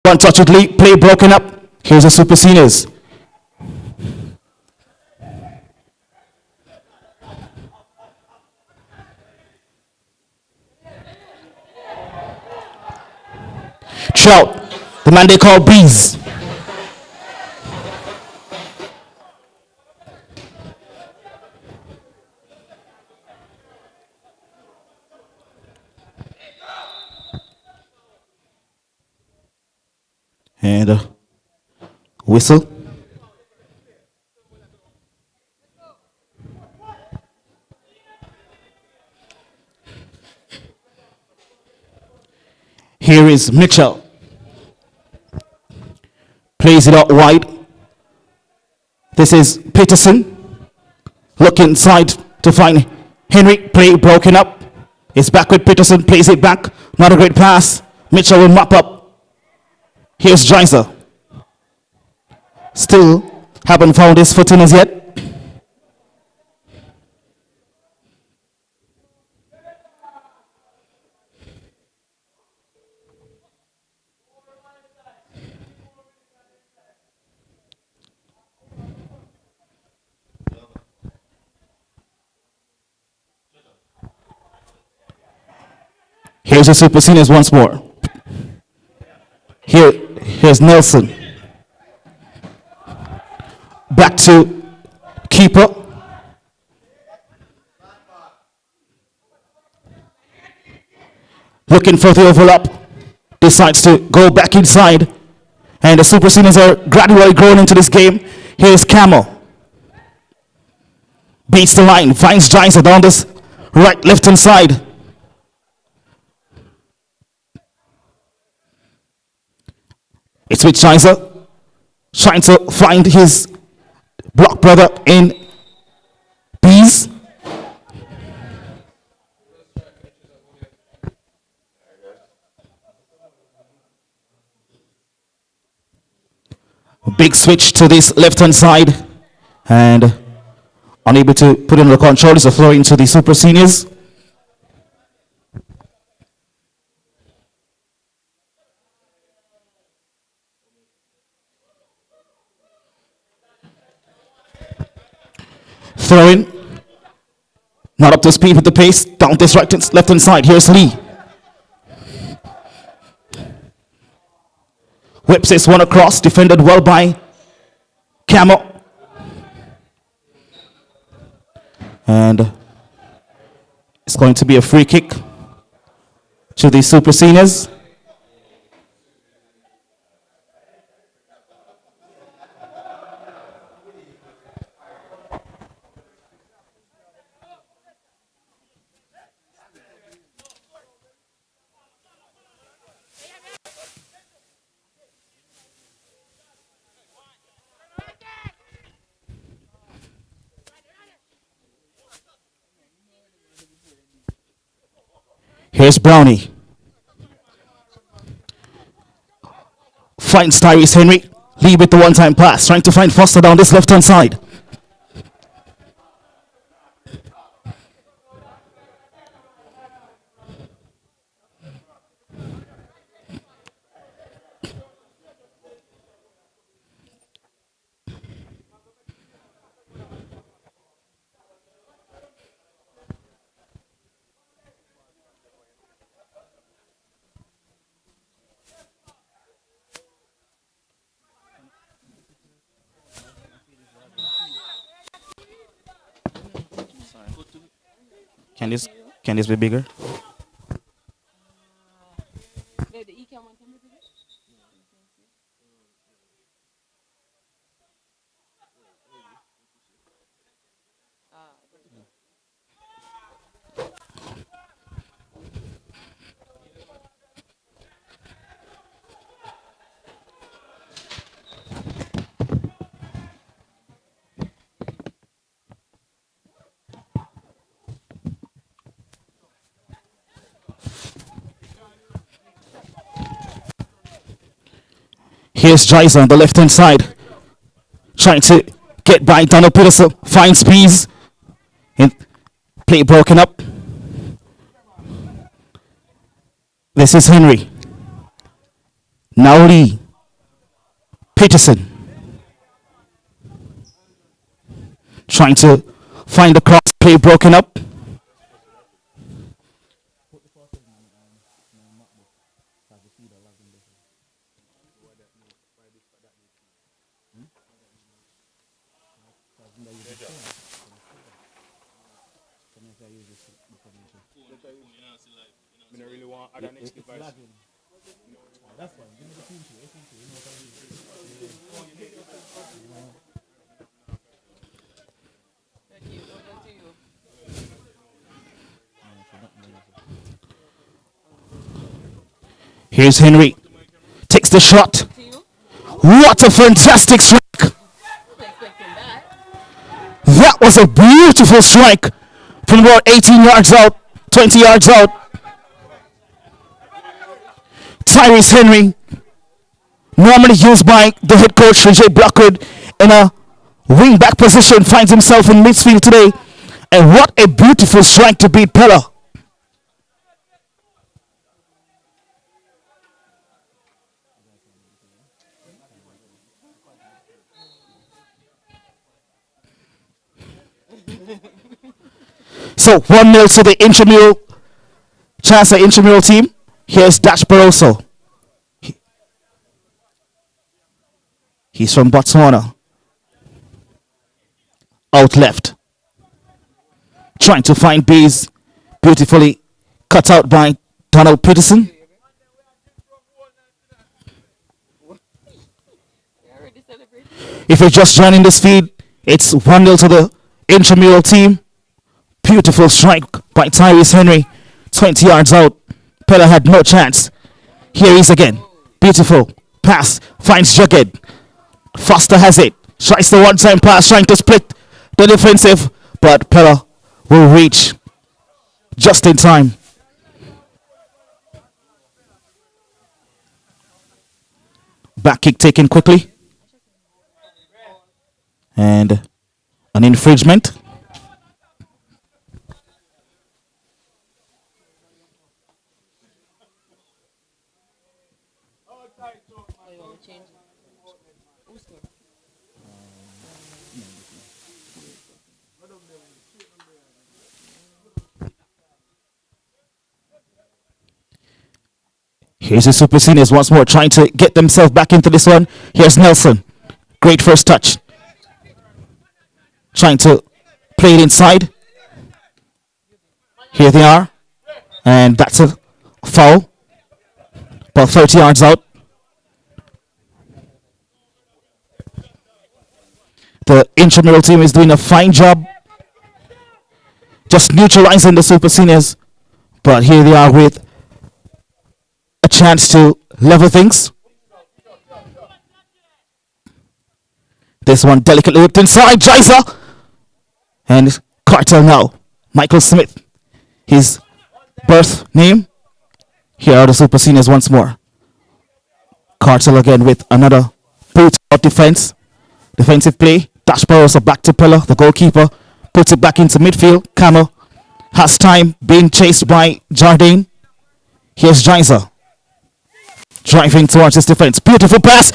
One touch with lead, play broken up. Here's the Super Seniors. Trout, the man they call Breeze. And whistle. Here is Mitchell. Plays it out wide. This is Peterson. Look inside to find Henry. Play broken up. It's back with Peterson. Plays it back. Not a great pass. Mitchell will mop up. Here's Chancellor. Still haven't found his footing as yet. Here's the Super Seniors once more. Here's Nelson. Back to keeper. Looking for the overlap. Decides to go back inside. And the Super Seniors are gradually growing into this game. Here's Camel. Beats the line. Finds Giants down this right, left hand side. It's with Chancellor trying to find his block brother in Bees. Big switch to this left hand side and unable to put in the control. It's a throw into the Super Seniors. Throwing, not up to speed with the pace, down this left hand side. Here's Lee. Whips this one across, defended well by Camel. And it's going to be a free kick to the Super Seniors. Here's Brownie. Finds Tyrese Henry. Lee with the one-time pass. Trying to find Foster down this left-hand side. Can this can this be bigger? Here's Jiza on the left hand side. Trying to get by Donald Peterson. Finds Bees. And play broken up. This is Henry. Now Lee. Peterson. Trying to find the cross. Play broken up. Here's Henry. Takes the shot. What a fantastic strike. That was a beautiful strike from about 18 yards out, 20 yards out. Tyrese Henry, normally used by the head coach Jay Blackwood in a wing back position, finds himself in midfield today. And what a beautiful strike to beat Pella. So 1-0 to the intramural Chancellor intramural team. Here's Dash Barroso. He's from Botswana. Out left. Trying to find Bees. Beautifully cut out by Donald Peterson. If you're just joining this feed, it's 1-0 to the intramural team. Beautiful strike by Tyrese Henry. 20 yards out. Pella had no chance. Here he is again. Beautiful pass. Finds Jughead. Foster has it. Tries the one-time pass. Trying to split the defensive. But Pella will reach just in time. Back kick taken quickly. And an infringement. Here's the Super Seniors once more trying to get themselves back into this one. Here's Nelson. Great first touch. Trying to play it inside. Here they are. And that's a foul. About 30 yards out. The intramural team is doing a fine job just neutralizing the Super Seniors. But here they are with a chance to level things. This one delicately whipped inside. Jiza. And Carter now. Michael Smith. His birth name. Here are the super seniors once more. Cartel again with another boot out defense. Defensive play. Dash Barroso back to Pillar. The goalkeeper puts it back into midfield. Camo has time, being chased by Jardine. Here's Giza driving towards his defense. Beautiful pass.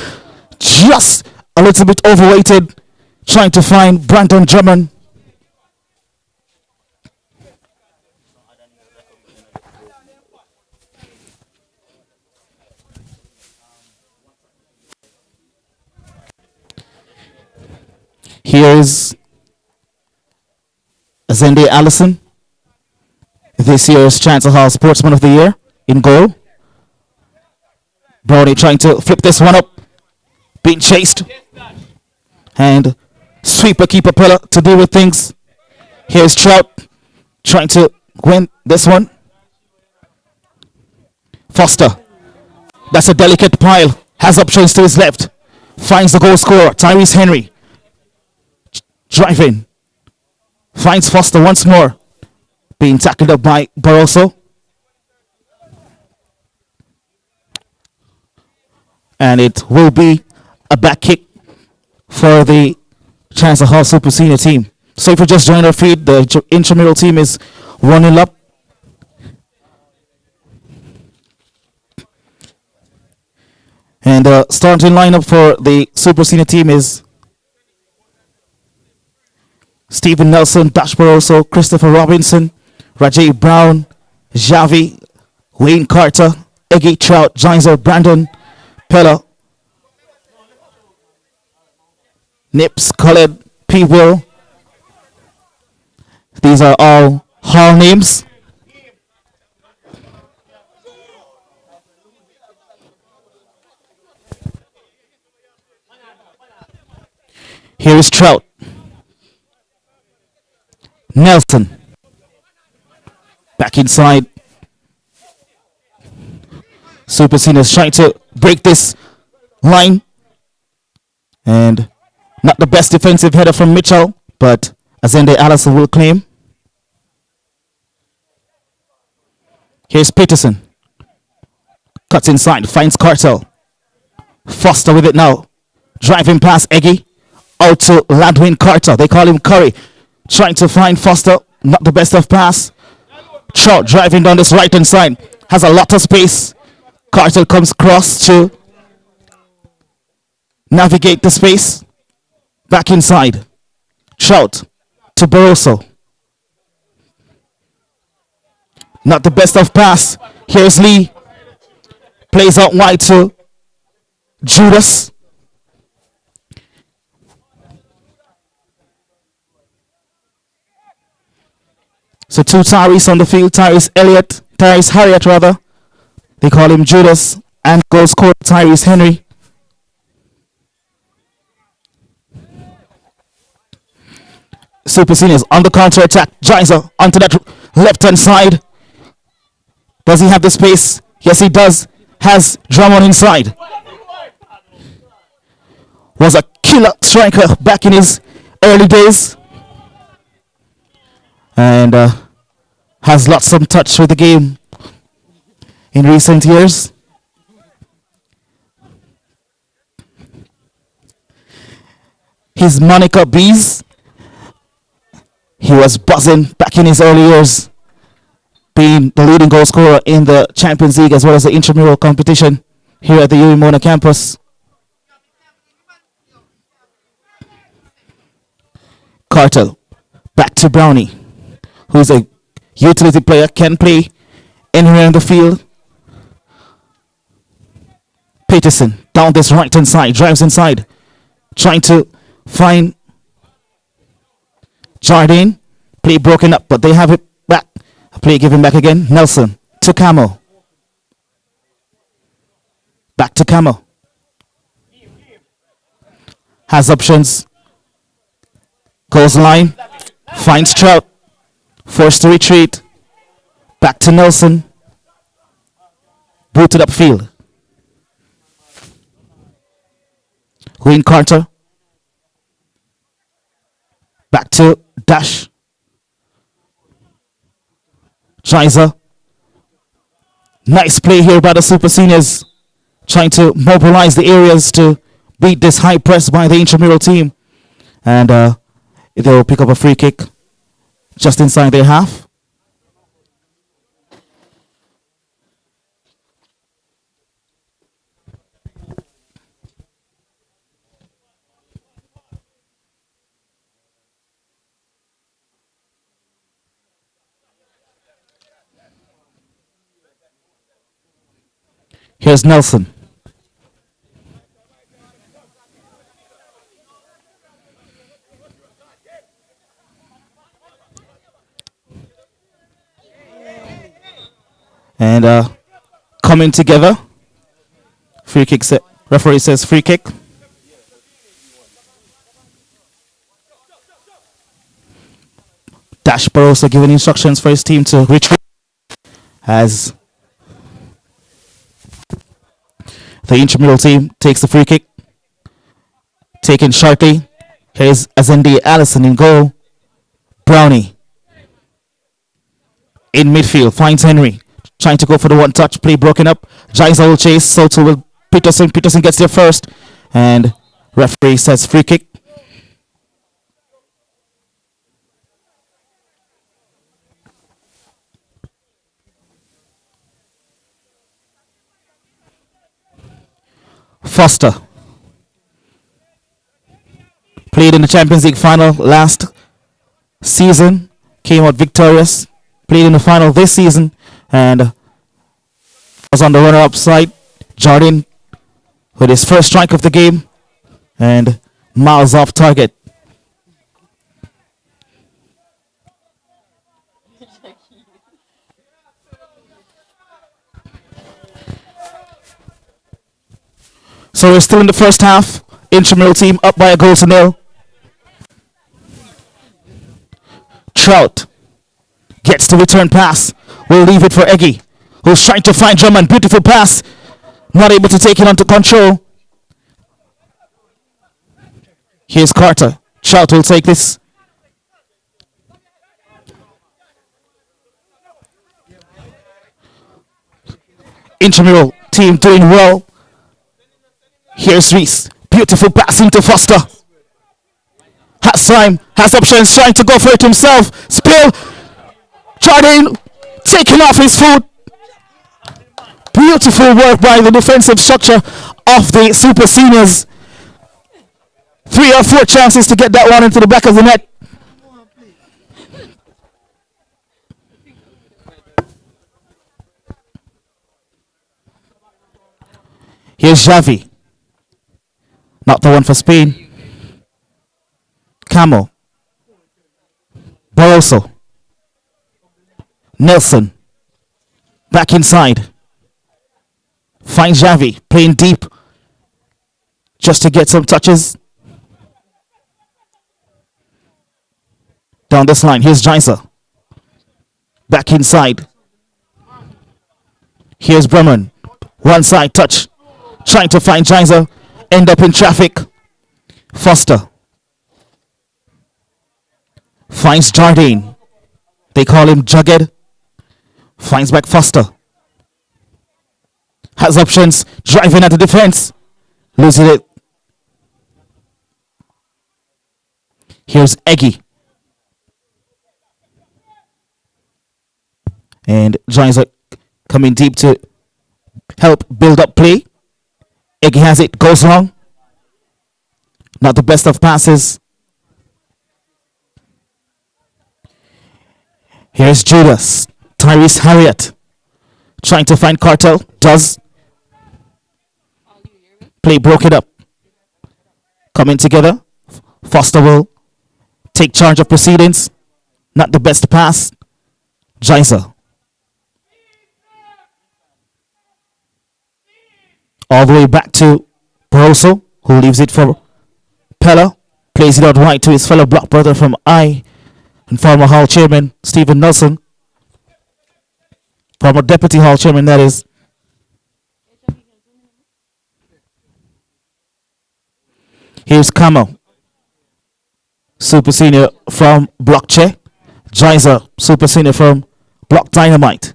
Just a little bit overweighted. Trying to find Brandon Drummond. Here's Zende Allison, this year's Chancellor Sportsman of the Year, in goal. Brownie trying to flip this one up, being chased, and sweeper keeper Pillar to deal with things. Here's Trout trying to win this one. Foster, that's a delicate pile, has options to his left, finds the goal scorer, Tyrese Henry. Driving, finds Foster once more, being tackled up by Barroso. And it will be a back kick for the Chancellor Hall Super Senior team. So if you just joined our feed, the intramural team is 1-0 up. And the starting lineup for the Super Senior team is Stephen Nelson, Dash Barroso, Christopher Robinson, Rajay Brown, Javi, Wayne Carter, Eggy Trout, Giza, Brandon, Pella, Nips, Khaled, P. Will. These are all Hall names. Here is Trout. Nelson. Back inside. Super Seniors trying to break this line. And not the best defensive header from Mitchell, but Azende Allison will claim. Here's Peterson. Cuts inside, finds Cartel. Foster with it now. Driving past Eggy. Out to Ladwin Carter. They call him Curry. Trying to find Foster. Not the best of pass. Trout driving down this right hand side. Has a lot of space. Carter comes cross to navigate the space. Back inside. Trout to Barroso. Not the best of pass. Here's Lee. Plays out wide to Judas. So two Tyrese on the field. Tyrese Harriet rather. They call him Judas. And goal scorer Tyrese Henry. Super Seniors on the counter attack. Giza onto that left hand side. Does he have the space? Yes, he does. Has Drummond inside. Was a killer striker back in his early days. And has lost some touch with the game in recent years. His moniker Bees. He was buzzing back in his early years, being the leading goal scorer in the Champions League as well as the intramural competition here at the UMona campus. Cartel, back to Brownie, who's a utility player, can play anywhere in the field. Peterson, down this right hand side, drives inside, trying to find Jardine. Play broken up, but they have it back. Play given back again. Nelson to Camo. Back to Camo. Has options. Goes line. Finds Trout. Forced to retreat. Back to Nelson. Booted upfield. Wayne Carter. Back to Dash. Giza. Nice play here by the Super Seniors, trying to mobilize the areas to beat this high press by the intramural team. And they'll pick up a free kick just inside their half. Here's Nelson. And coming together. Free kick set. Referee says free kick. Dash Barroso giving instructions for his team to retreat as the intramural team takes the free kick. Taken shortly. Here's Azendi Allison in goal. Brownie in midfield finds Henry. Trying to go for the one touch. Play broken up. Giza will chase. Soto will Peterson. Peterson gets there first. And referee says free kick. Foster played in the Champions League final last season, came out victorious, played in the final this season, and was on the runner-up side. Jordan with his first strike of the game, and miles off target. So we're still in the first half. Intramural team up by a goal to nil. Trout gets the return pass. We'll leave it for Eggy, who's trying to find Drummond. Beautiful pass. Not able to take it under control. Here's Carter. Trout will take this. Intramural team doing well. Here's Reese. Beautiful pass into Foster. Has time, has options, trying to go for it himself. Spill. Jordan taking off his foot. Beautiful work by the defensive structure of the Super Seniors. 3 or 4 chances to get that one into the back of the net. Here's Javi. Not the one for Spain. Camo. Barroso. Nelson. Back inside. Finds Javi. Playing deep. Just to get some touches. Down this line. Here's Giza. Back inside. Here's Bremen. One side touch. Trying to find Giza. End up in traffic. Foster finds Jardine. They call him Jugged. Finds back Foster. Has options. Driving at the defense. Losing it. Here's Eggy. And Giza coming deep to help build up play. Eggy has it, goes long. Not the best of passes. Here's Judas. Tyrese Harriet. Trying to find Cartel. Does. Play broken up. Coming together. Foster will take charge of proceedings. Not the best pass. Giza. All the way back to Barroso, who leaves it for Pella. Plays it out right to his fellow block brother from I and former Hall Chairman Stephen Nelson. Former Deputy Hall Chairman, that is. Here's Camo. Super Senior from Block Che. Giza, Super Senior from Block Dynamite.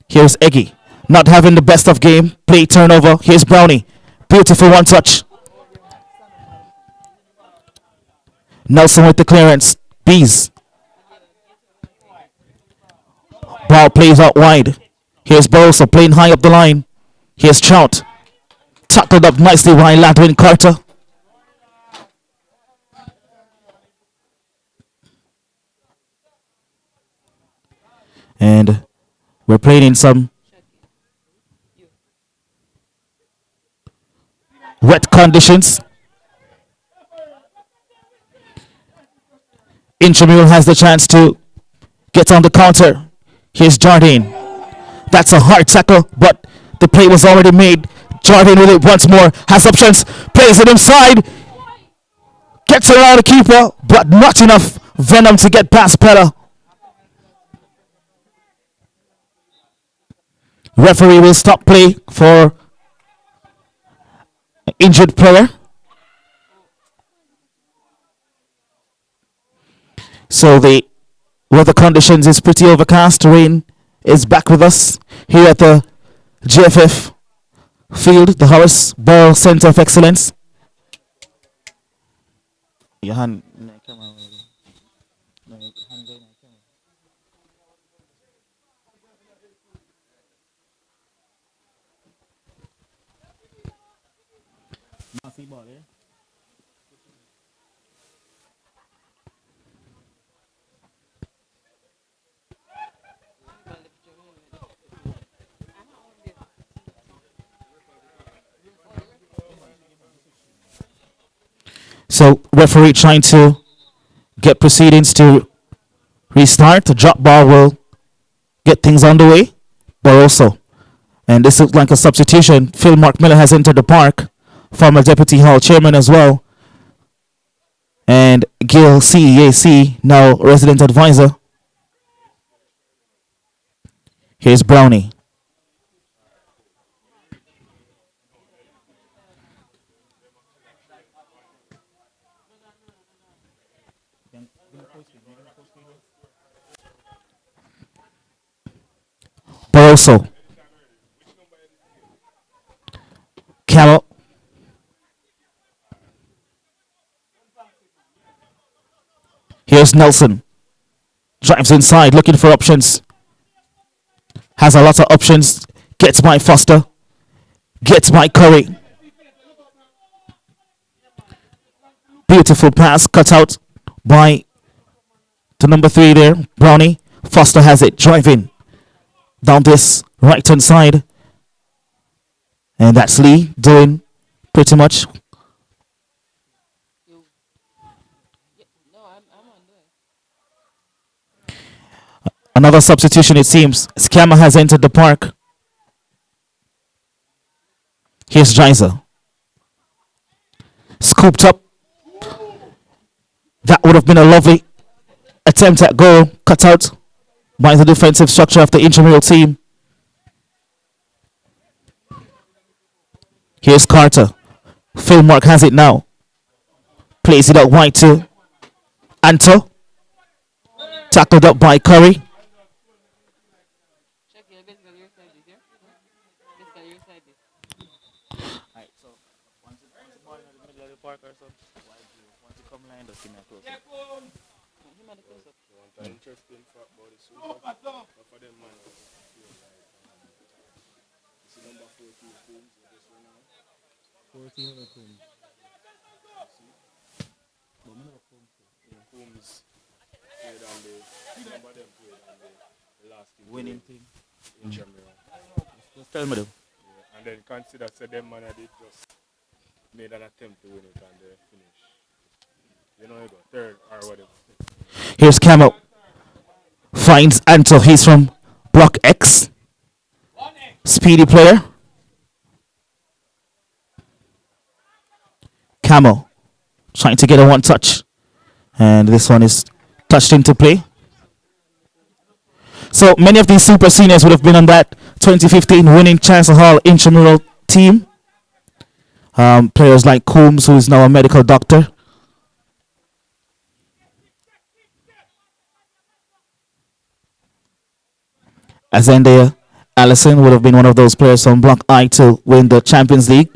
Here's Eggy. Not having the best of game. Play turnover. Here's Brownie. Beautiful one touch. Nelson with the clearance. Bees. Ball plays out wide. Here's Barroso playing high up the line. Here's Trout. Tackled up nicely by Ladwin Carter. And we're playing in some wet conditions. Intramural has the chance to get on the counter. Here's Jardine. That's a hard tackle, but the play was already made. Jardine with it once more. Has options. Plays it inside. Gets around the keeper, but not enough venom to get past Pella. Referee will stop play for an injured player. So the weather conditions is pretty overcast. Rain is back with us here at the GFF field, the Horace Ball Center of Excellence. Your hand. So referee trying to get proceedings to restart. The drop ball will get things underway. Barroso. And this looks like a substitution. Phil Mark Miller has entered the park. Former Deputy Hall Chairman as well. And Gil CEAC, now resident advisor. Here's Brownie. Barroso. Camel. Here's Nelson. Drives inside, looking for options. Has a lot of options. Gets by Foster. Gets by Curry. Beautiful pass cut out by the number 3 there, Brownie. Foster has it, driving down this right hand side. And that's Lee doing pretty much. Another substitution, it seems. Scammer has entered the park. Here's Jizer. Scooped up. That would have been a lovely attempt at goal. Cut out by the defensive structure of the intramural team. Here's Carter. Phil Mark has it now. Plays it out wide to Anto. Tackled up by Curry. Winning team. Tell me them. And then consider say them man did just made an attempt to win it and they finish. You know you go third or whatever. Here's Camel. Finds Anto. He's from Block X. Speedy player. Camel trying to get a one touch. And this one is touched into play. So many of these super seniors would have been on that 2015 winning Chancellor Hall intramural team. Players like Coombs, who is now a medical doctor. Azendaya Allison would have been one of those players from Block I to win the Champions League.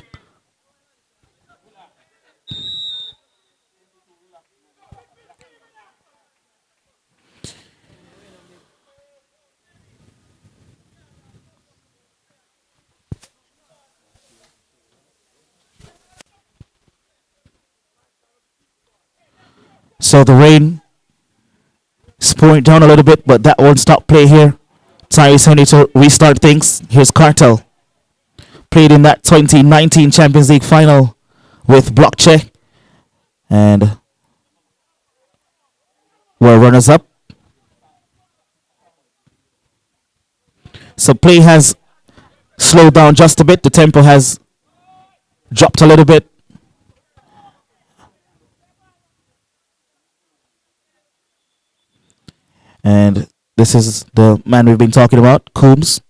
So the rain is pouring down a little bit, but that won't stop play here. Tyrese Henry to restart things. Here's Cartel. Played in that 2019 Champions League final with Blockche and were runners up. So play has slowed down just a bit. The tempo has dropped a little bit. And this is the man we've been talking about, Coombs.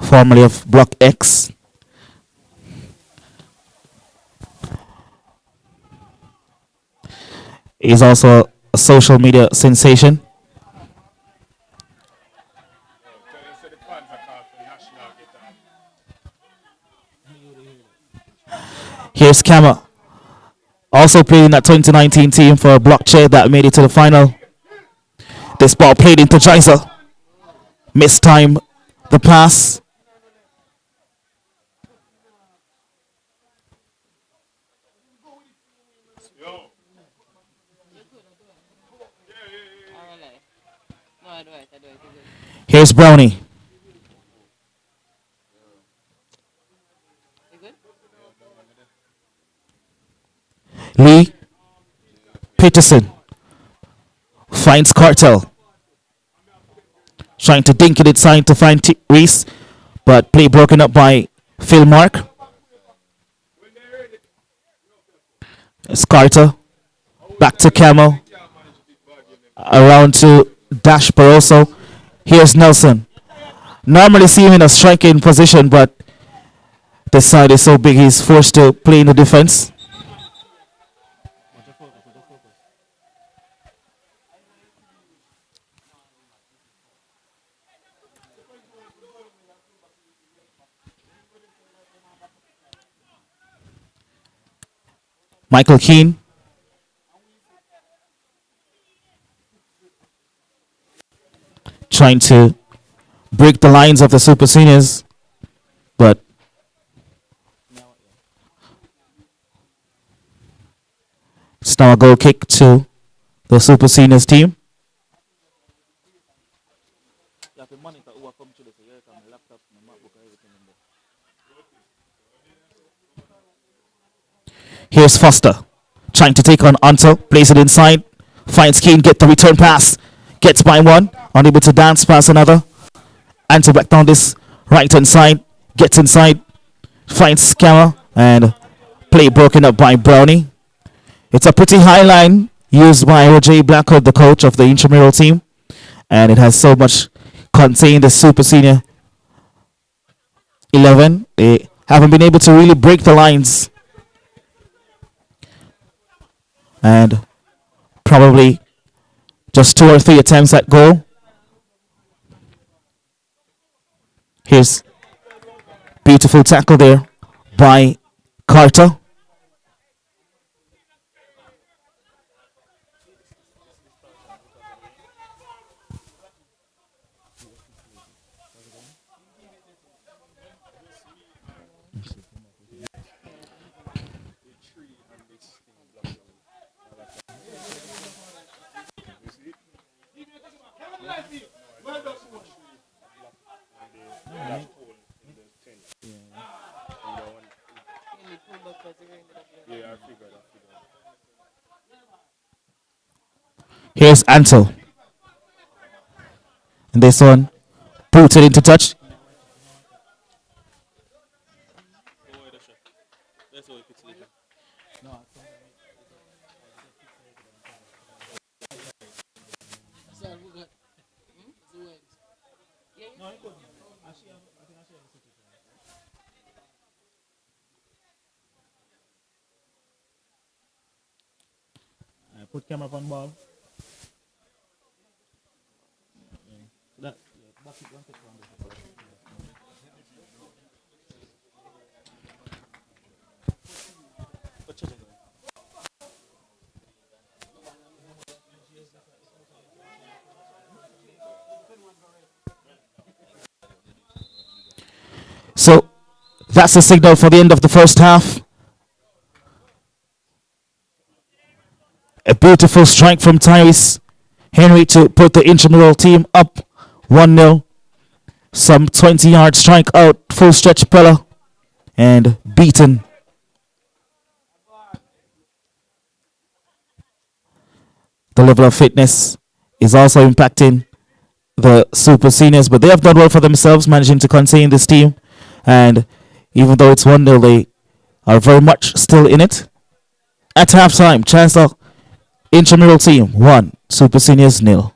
Formerly of Block X. He's also a social media sensation. Here's Kama. Also played in that 2019 team for Blockchain that made it to the final. This ball played into Jizer. Missed time the pass. Here's Brownie. Lee Peterson finds Cartel. Trying to dink it inside to find Reese, but play broken up by Phil Mark. It's Carter. Back to Camo. Around to Dash Barroso. Here's Nelson. Normally see him in a striking position, but this side is so big he's forced to play in the defense. Michael Keane. Trying to break the lines of the Super Seniors, but it's now a goal kick to the Super Seniors team. Here's Foster trying to take on Anto, plays it inside, finds Keane, get the return pass, gets by one, unable to dance past another. Anto back down this right hand side, gets inside, finds Scammer, and play broken up by Brownie. It's a pretty high line used by Roger Blackwood, the coach of the intramural team, and it has so much contained the Super Senior 11. They haven't been able to really break the lines. And probably just 2 or 3 attempts at goal. Here's beautiful tackle there by Carter. Here's Ansel. And this one booted into touch. Put camera on ball. So that's the signal for the end of the first half. A beautiful strike from Tyrese Henry to put the intramural team up 1-0. Some 20-yard strike out, full stretch Pella, and beaten. The level of fitness is also impacting the super seniors, but they have done well for themselves, managing to contain this team. And even though it's 1-0, they are very much still in it. At halftime, Chancellor intramural team 1, super seniors 0.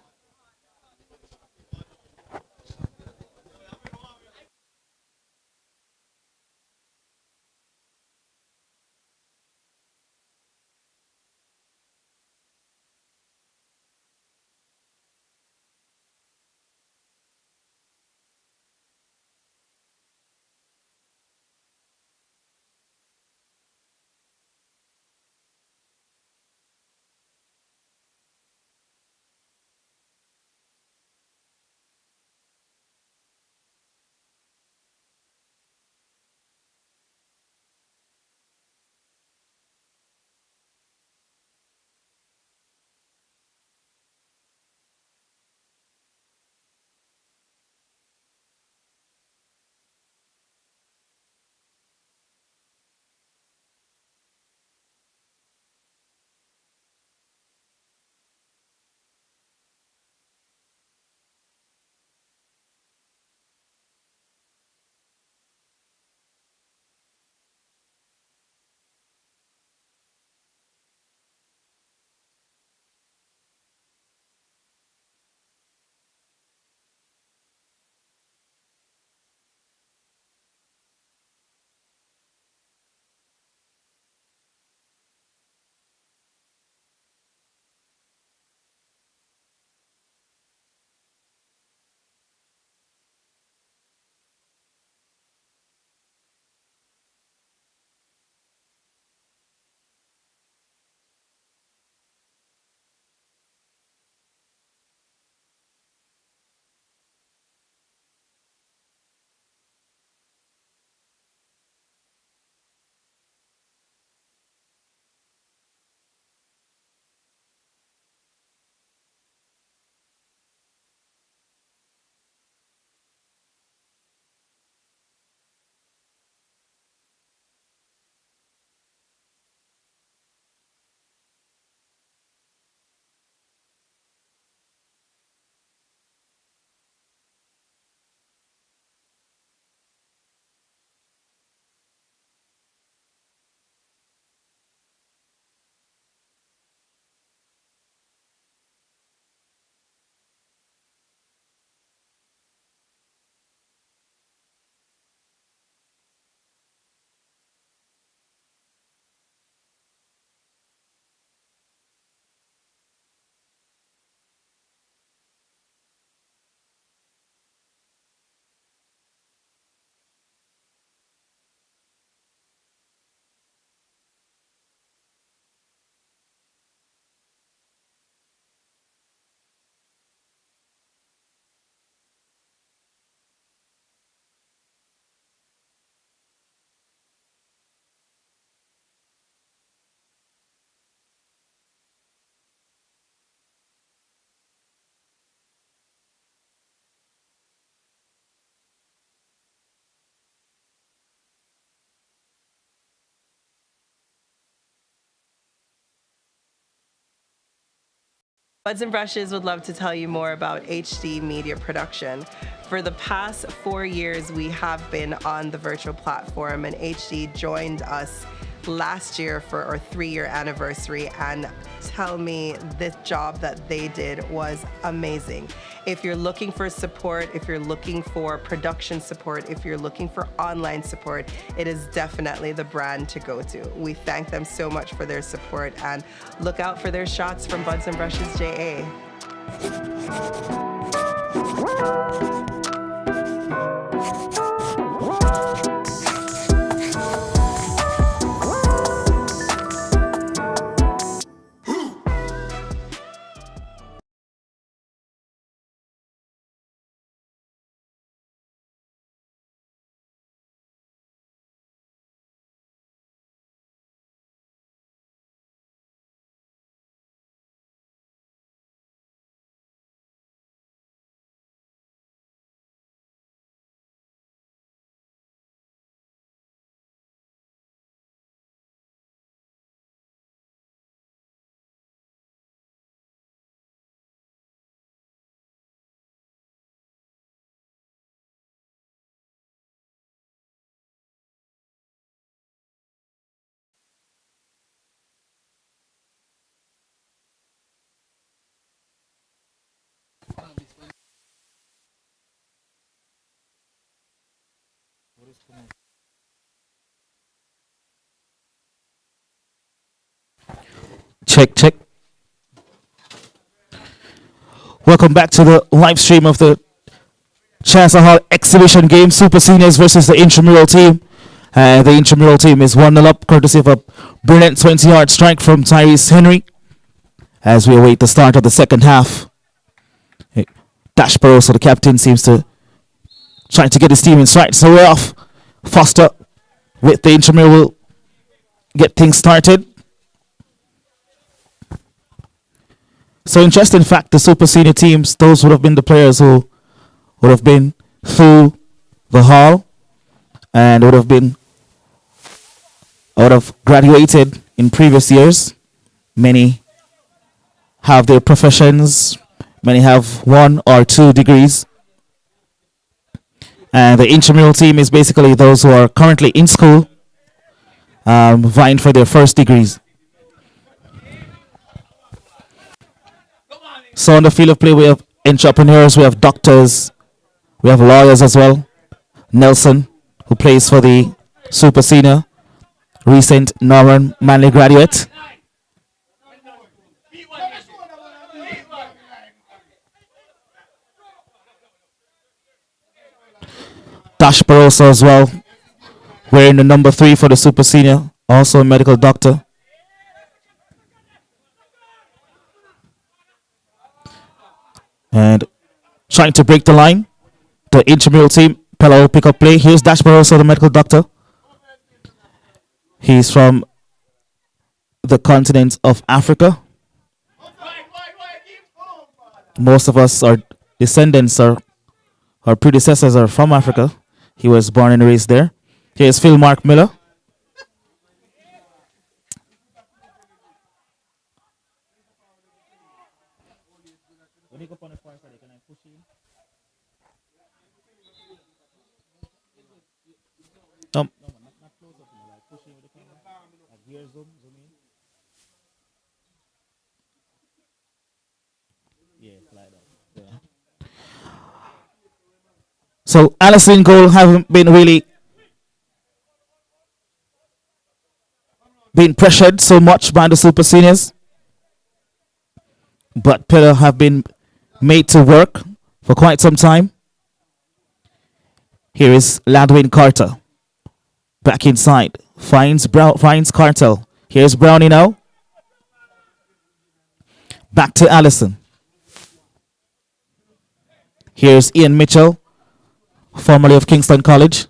Buds and Brushes would love to tell you more about HD media production. For the past 4 years, we have been on the virtual platform, and HD joined us last year for our 3-year anniversary, and tell me this job that they did was amazing. If you're looking for support, if you're looking for production support, if you're looking for online support, it is definitely the brand to go to. We thank them so much for their support, and look out for their shots from Buds and Brushes JA. Check, check. Welcome back to the live stream of the Chancellor exhibition game, Super Seniors versus the intramural team. The intramural team is 1-0 up, courtesy of a brilliant 20-yard strike from Tyrese Henry. As we await the start of the second half, Dash Barroso, the captain, seems to try to get his team in stride. So we're off. Foster with the intramural will get things started. So interesting fact, the Super Senior teams, those would have been the players who would have been through the hall and would have graduated in previous years. Many have their professions, many have 1 or 2 degrees. And the intramural team is basically those who are currently in school, vying for their first degrees. So on the field of play, we have entrepreneurs, we have doctors, we have lawyers as well. Nelson, who plays for the Super Senior, recent Norman Manley graduate. Dash Barroso as well, wearing the number 3 for the Super Senior, also a medical doctor. And trying to break the line, the intramural team, Pella will pick up play. Here's Dash Barroso, the medical doctor. He's from the continent of Africa. Most of us, our descendants, our predecessors are from Africa. He was born and raised there. Here's Phil Mark Miller. So Allison goal haven't been really been pressured so much by the Super Seniors, but Pillar have been made to work for quite some time. Here is Ladwin Carter back inside, finds Cartel. Here's Brownie now. Back to Allison. Here's Ian Mitchell, formerly of Kingston College.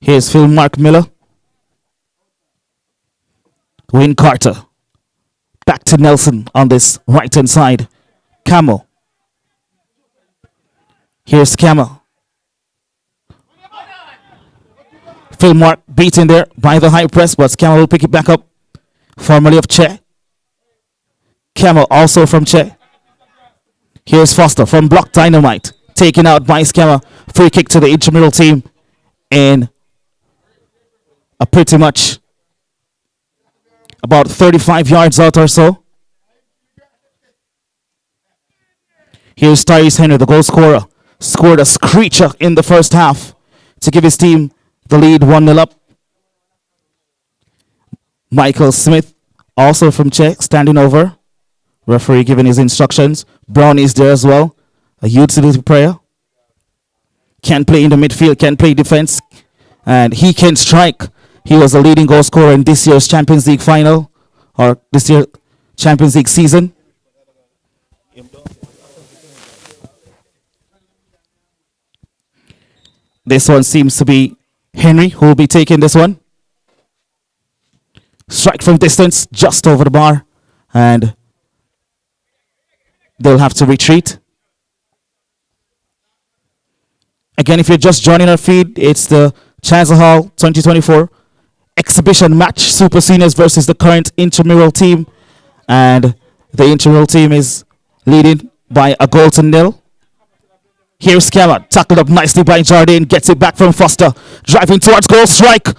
Here's Phil Mark Miller. Wayne Carter. Back to Nelson on this right-hand side. Camel. Here's Camel. Phil Mark beaten there by the high press, but Camel will pick it back up. Formerly of Che. Camel also from Che. Here's Foster from Block Dynamite. Taken out by Scammer. Free kick to the intramural team in a pretty much about 35 yards out or so. Here's Tyrese Henry, the goal scorer. Scored a screecher in the first half to give his team the lead 1-0 up. Michael Smith, also from Czech, standing over. Referee giving his instructions. Brown is there as well, a utility player. Can play in the midfield, can play defense, and he can strike. He was the leading goal scorer in this year's Champions League final, or this year's Champions League season. This one seems to be Henry who will be taking this one. Strike from distance, just over the bar, and they'll have to retreat. Again, if you're just joining our feed, it's the Chancellor 2024 exhibition match, Super Seniors versus the current intramural team, and the intramural team is leading by a goal to nil. Here's Scammer, tackled up nicely by Jardine, gets it back from Foster, driving towards goal, strike,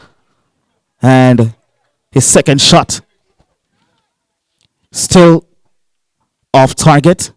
and his second shot still off target.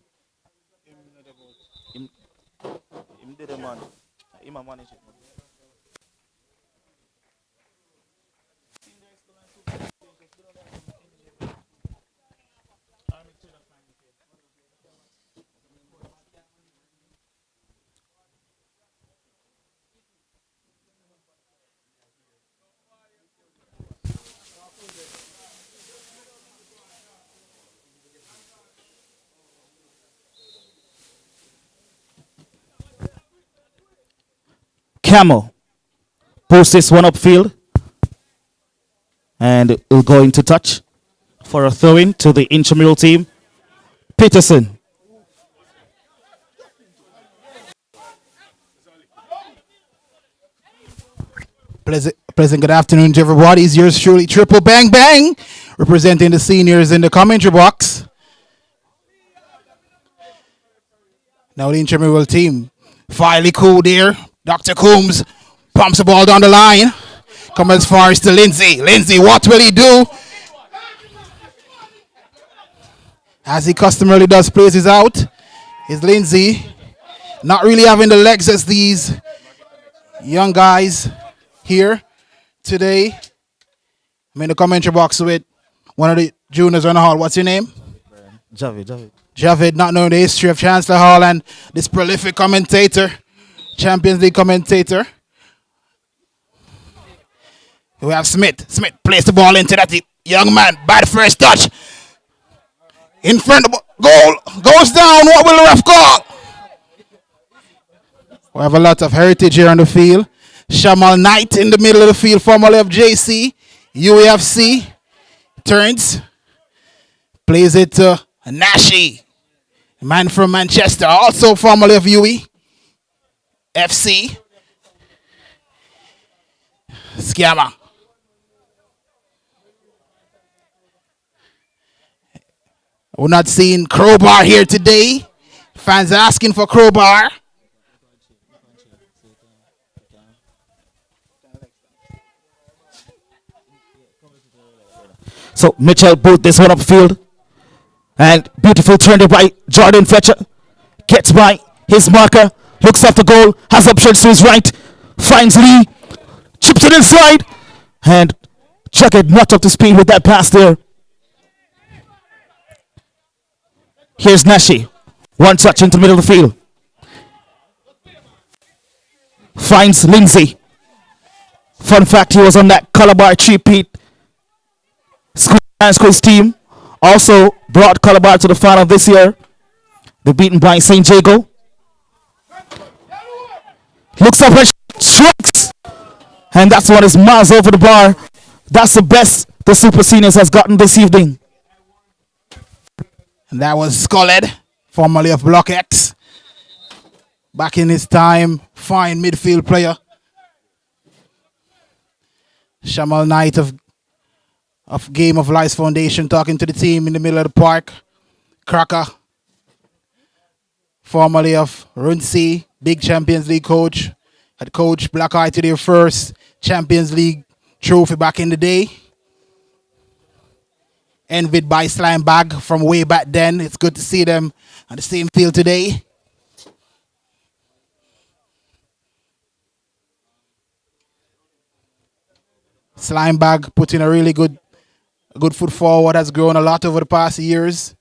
Camel posts this one upfield, and it will go into touch for a throw-in to the intramural team. Peterson. Pleasant good afternoon to everybody. It's yours truly, Triple Bang Bang, representing the seniors in the commentary box. Now the intramural team, finally cool there. Dr. Coombs pumps the ball down the line. Come as far as to Lindsay. Lindsay, what will he do? As he customarily does, places out. Is Lindsay not really having the legs as these young guys here today. I'm in the commentary box with one of the juniors on the hall. What's your name? Javid, not knowing the history of Chancellor Hall and this prolific commentator, Champions League commentator. We have Smith. Smith plays the ball into that young man. Bad first touch. In front of the goal. Goes down. What will the ref call? We have a lot of heritage here on the field. Shamal Knight in the middle of the field, formerly of JC. UAFC. Turns. Plays it to Nashi. A man from Manchester. Also formerly of UE. FC. Scammer. We're not seeing Crowbar here today. Fans asking for Crowbar. So Mitchell boot this one upfield. And beautiful turn by Jordan Fletcher. Gets by his marker. Looks off the goal. Has options to his right. Finds Lee. Chips it inside. And Jagged not up to speed with that pass there. Here's Nashi. One touch into the middle of the field. Finds Lindsay. Fun fact, he was on that Calabar three-peat schools team. Also brought Calabar to the final this year. They're beaten by St. Jago. Looks up and strikes. And that's one is miles over the bar. That's the best the Super Seniors has gotten this evening. And that was Sculled, formerly of Block X. Back in his time, fine midfield player. Shamal Knight of Game of Life Foundation talking to the team in the middle of the park. Cracker, formerly of Runcie, big Champions League coach, had coached Black Eye to their first Champions League trophy back in the day. Envied by Slime Bag from way back then. It's good to see them on the same field today. Slime Bag putting a really good foot forward, has grown a lot over the past years.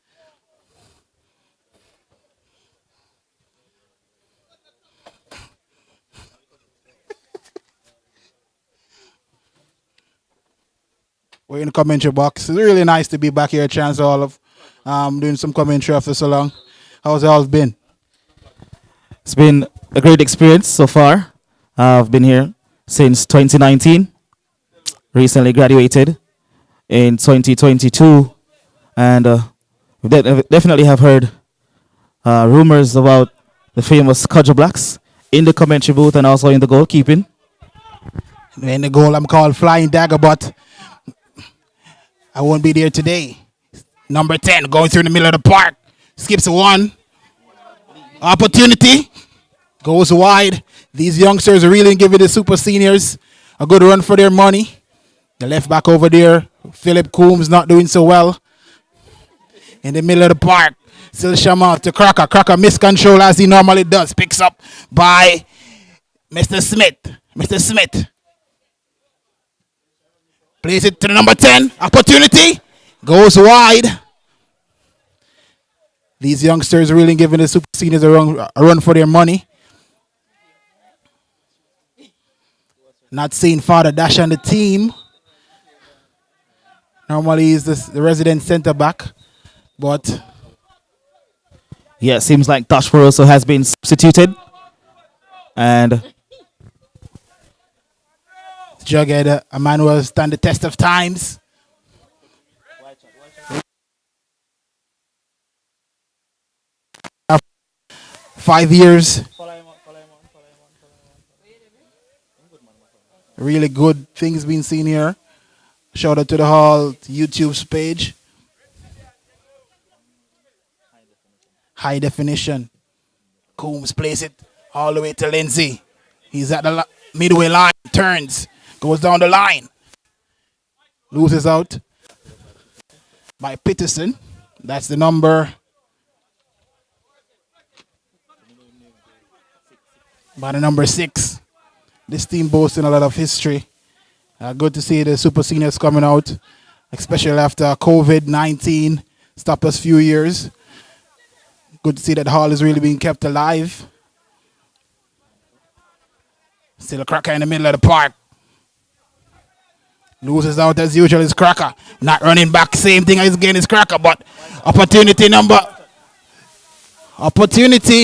We're in the commentary box. It's really nice to be back here at Chancellor, doing some commentary after so long. How's it all been? It's been a great experience so far. I've been here since 2019. Recently graduated in 2022, and we definitely have heard rumors about the famous Cudger Blacks in the commentary booth and also in the goalkeeping. In the goal, I'm called Flying Dagger, but I won't be there today. Number 10 going through the middle of the park. Skips one. Opportunity. Goes wide. These youngsters are really giving the super seniors a good run for their money. The left back over there, Philip Coombs, not doing so well. In the middle of the park. Still Shamal to Cracker. Cracker miscontrol as he normally does. Picks up by Mr. Smith. Mr. Smith. Plays it to the number 10. Opportunity. Goes wide. These youngsters really giving the super seniors a run for their money. Not seeing Father Dash on the team. Normally he's the resident centre back. But yeah, it seems like Dash Barroso has been substituted. And Jughead Emmanuel stand the test of times. After 5 years. Really good things being seen here. Shout out to the Hall YouTube's page. High definition. Coombs plays it all the way to Lindsay. He's at the midway line. Turns. Goes down the line. Loses out by Peterson. That's the number. By the number 6. This team boasting a lot of history. Good to see the super seniors coming out, especially after COVID-19 stopped us a few years. Good to see that Hall is really being kept alive. Still a Cracker in the middle of the park. Loses out as usual is Cracker. Not running back, same thing as again is Cracker, but opportunity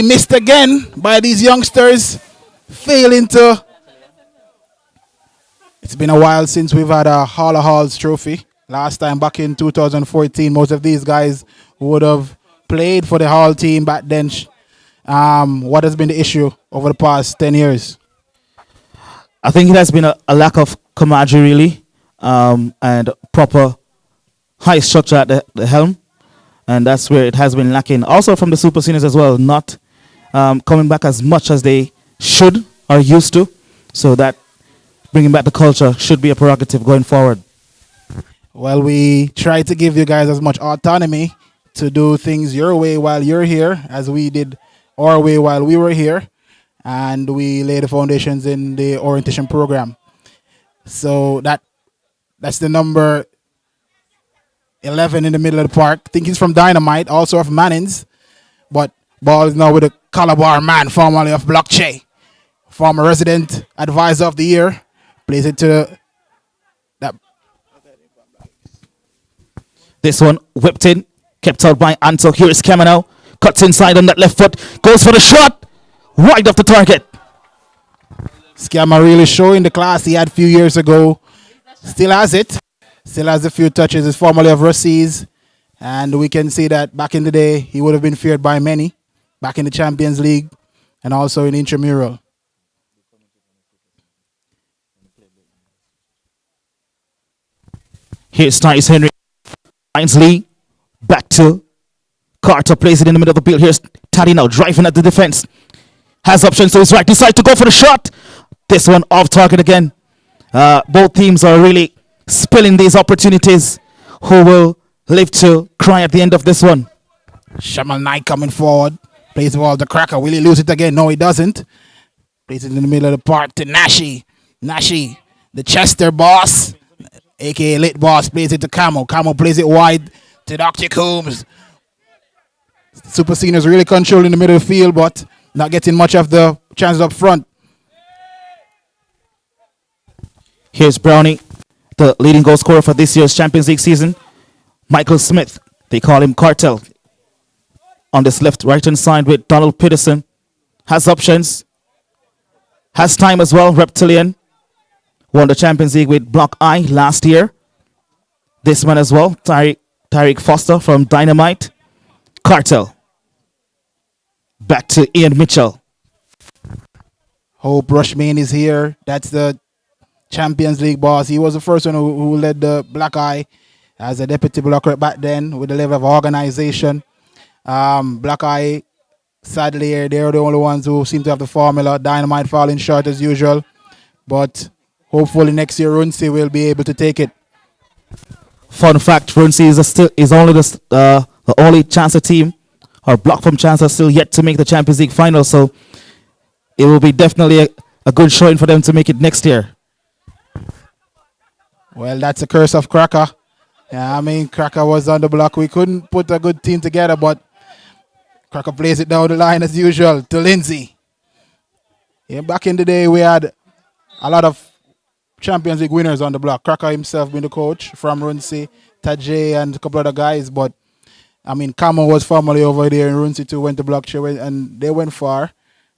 missed again by these youngsters. Failing to. It's been a while since we've had a Hall of Halls trophy. Last time back in 2014, most of these guys would have played for the Hall team back then. What has been the issue over the past 10 years? I think it has been a lack of camaraderie, really, and proper high structure at the helm. And that's where it has been lacking. Also from the super seniors as well, not coming back as much as they should or used to. So that bringing back the culture should be a prerogative going forward. Well, we try to give you guys as much autonomy to do things your way while you're here as we did our way while we were here. And we lay the foundations in the orientation program. So that's the number 11 in the middle of the park. I think he's from Dynamite, also of Mannings. But ball is now with the Calabar man, formerly of Blockchain. Former resident advisor of the year. Plays it to that. This one whipped in, kept out by Anto. Here is Kamano. Cuts inside on that left foot. Goes for the shot. Right off the target. Scammer really showing the class he had a few years ago. Still has it. Still has a few touches. He's formerly of Russies. And we can see that back in the day, he would have been feared by many. Back in the Champions League and also in intramural. Here's Tyrese Henry. Finds Lee. Back to Carter. Plays it in the middle of the field. Here's Taddy now driving at the defense. Has options to his right. Decides to go for the shot. This one off target again. Both teams are really spilling these opportunities. Who will live to cry at the end of this one? Shamal Knight coming forward. Plays the ball to Cracker. Will he lose it again? No, he doesn't. Plays it in the middle of the park to Nashi. Nashi, the Chester boss, a.k.a. Lit boss, plays it to Camo. Camo plays it wide to Dr. Coombs. Super Seniors really controlling the middle of the field, but not getting much of the chances up front. Here's Brownie, the leading goal scorer for this year's Champions League season. Michael Smith, they call him Cartel. On this right-hand side with Donald Peterson. Has options. Has time as well. Reptilian. Won the Champions League with Block I last year. This one as well. Tyreek Foster from Dynamite. Cartel. Back to Ian Mitchell. Hope Rushman is here. That's the Champions League boss. He was the first one who led the Black Eye as a deputy blocker back then with the level of organization. Black Eye, sadly, they're the only ones who seem to have the formula. Dynamite falling short as usual. But hopefully next year, Runcie will be able to take it. Fun fact, Runcie is only the only Chancellor team or block from Chancellor still yet to make the Champions League final. So it will be definitely a good showing for them to make it next year. Well, that's a curse of Cracker. Yeah, I mean, Cracker was on the block. We couldn't put a good team together, but Cracker plays it down the line as usual to Lindsay. Yeah, back in the day, we had a lot of Champions League winners on the block. Cracker himself being the coach from Runcie, Tajay, and a couple other guys. But, I mean, Camo was formerly over there in Runcie too, went to block show, and they went far.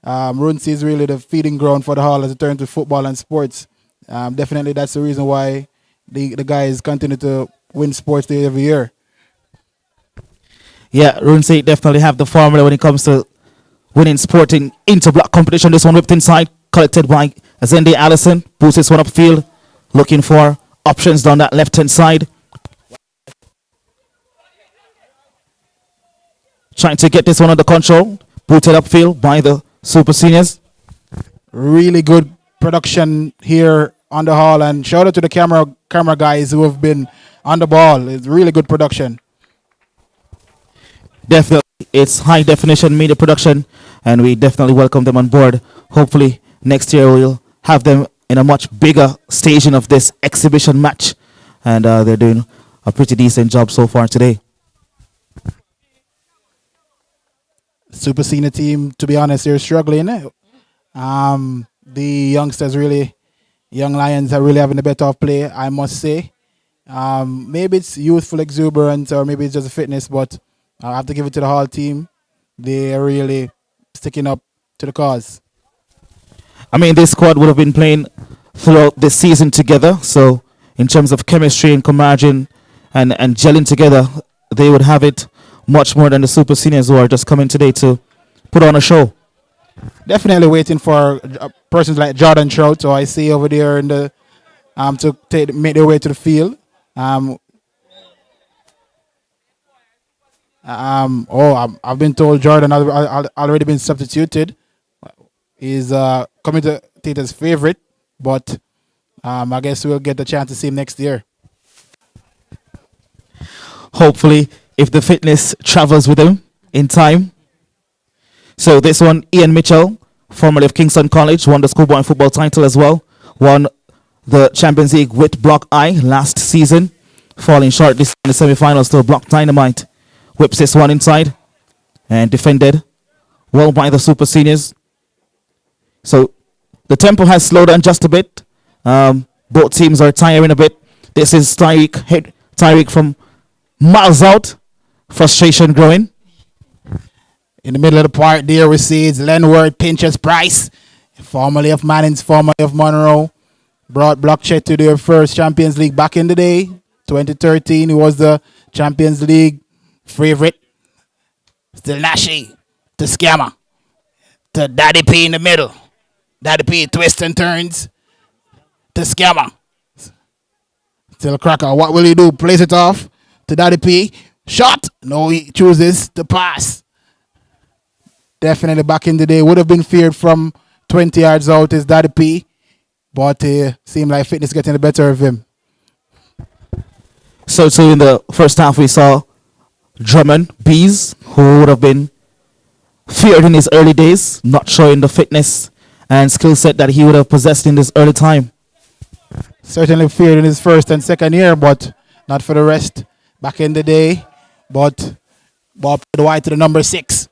Runcie is really the feeding ground for the Hall as it turns to football and sports. Definitely that's the reason why the guys continue to win sports day every year. Yeah, Runcie definitely have the formula when it comes to winning sporting inter-block competition. This one whipped inside, collected by Azende Allison. Boosts this one upfield, looking for options down that left-hand side. Trying to get this one under control. Booted upfield by the Super Seniors. Really good production here on the Hall, and shout out to the camera guys who have been on the ball. It's really good production. Definitely, it's high definition media production, and we definitely welcome them on board. Hopefully, next year we'll have them in a much bigger staging of this exhibition match, and they're doing a pretty decent job so far today. Super Senior team, to be honest, they're struggling. The youngsters really, young Lions are really having a better of play, I must say. Maybe it's youthful exuberance or maybe it's just fitness, but I have to give it to the Hall team. They are really sticking up to the cause. I mean, this squad would have been playing throughout this season together, so in terms of chemistry and camaraderie and gelling together, they would have it much more than the Super Seniors who are just coming today to put on a show. Definitely waiting for persons like Jordan Trout, so I see over there in the to make their way to the field. I've been told Jordan has already been substituted. He's commentator's favorite, but I guess we'll get the chance to see him next year. Hopefully, if the fitness travels with him in time. So this one, Ian Mitchell, formerly of Kingston College, won the schoolboy football title as well. Won the Champions League with Block I last season, falling short this in the semi-finals to Block Dynamite. Whips this one inside and defended well by the Super Seniors. So the tempo has slowed down just a bit. Both teams are tiring a bit. This is Tyreek from miles out. Frustration growing. In the middle of the park there we see it's Lenward Pinchers Price, formerly of Mannings, formerly of Monroe. Brought Blockchet to their first Champions League back in the day, 2013. He was the Champions League favorite. Still Nashi to Scammer to Daddy P in the middle. Daddy P twists and turns to Scammer. Still Cracker. What will he do? Plays it off to Daddy P. Shot. No, he chooses to pass. Definitely back in the day. Would have been feared from 20 yards out is Daddy P. But seemed like fitness getting the better of him. So in the first half, we saw Drummond, Bees, who would have been feared in his early days, not showing the fitness and skill set that he would have possessed in this early time. Certainly feared in his first and second year, but not for the rest back in the day. But ball played wide to the number 6,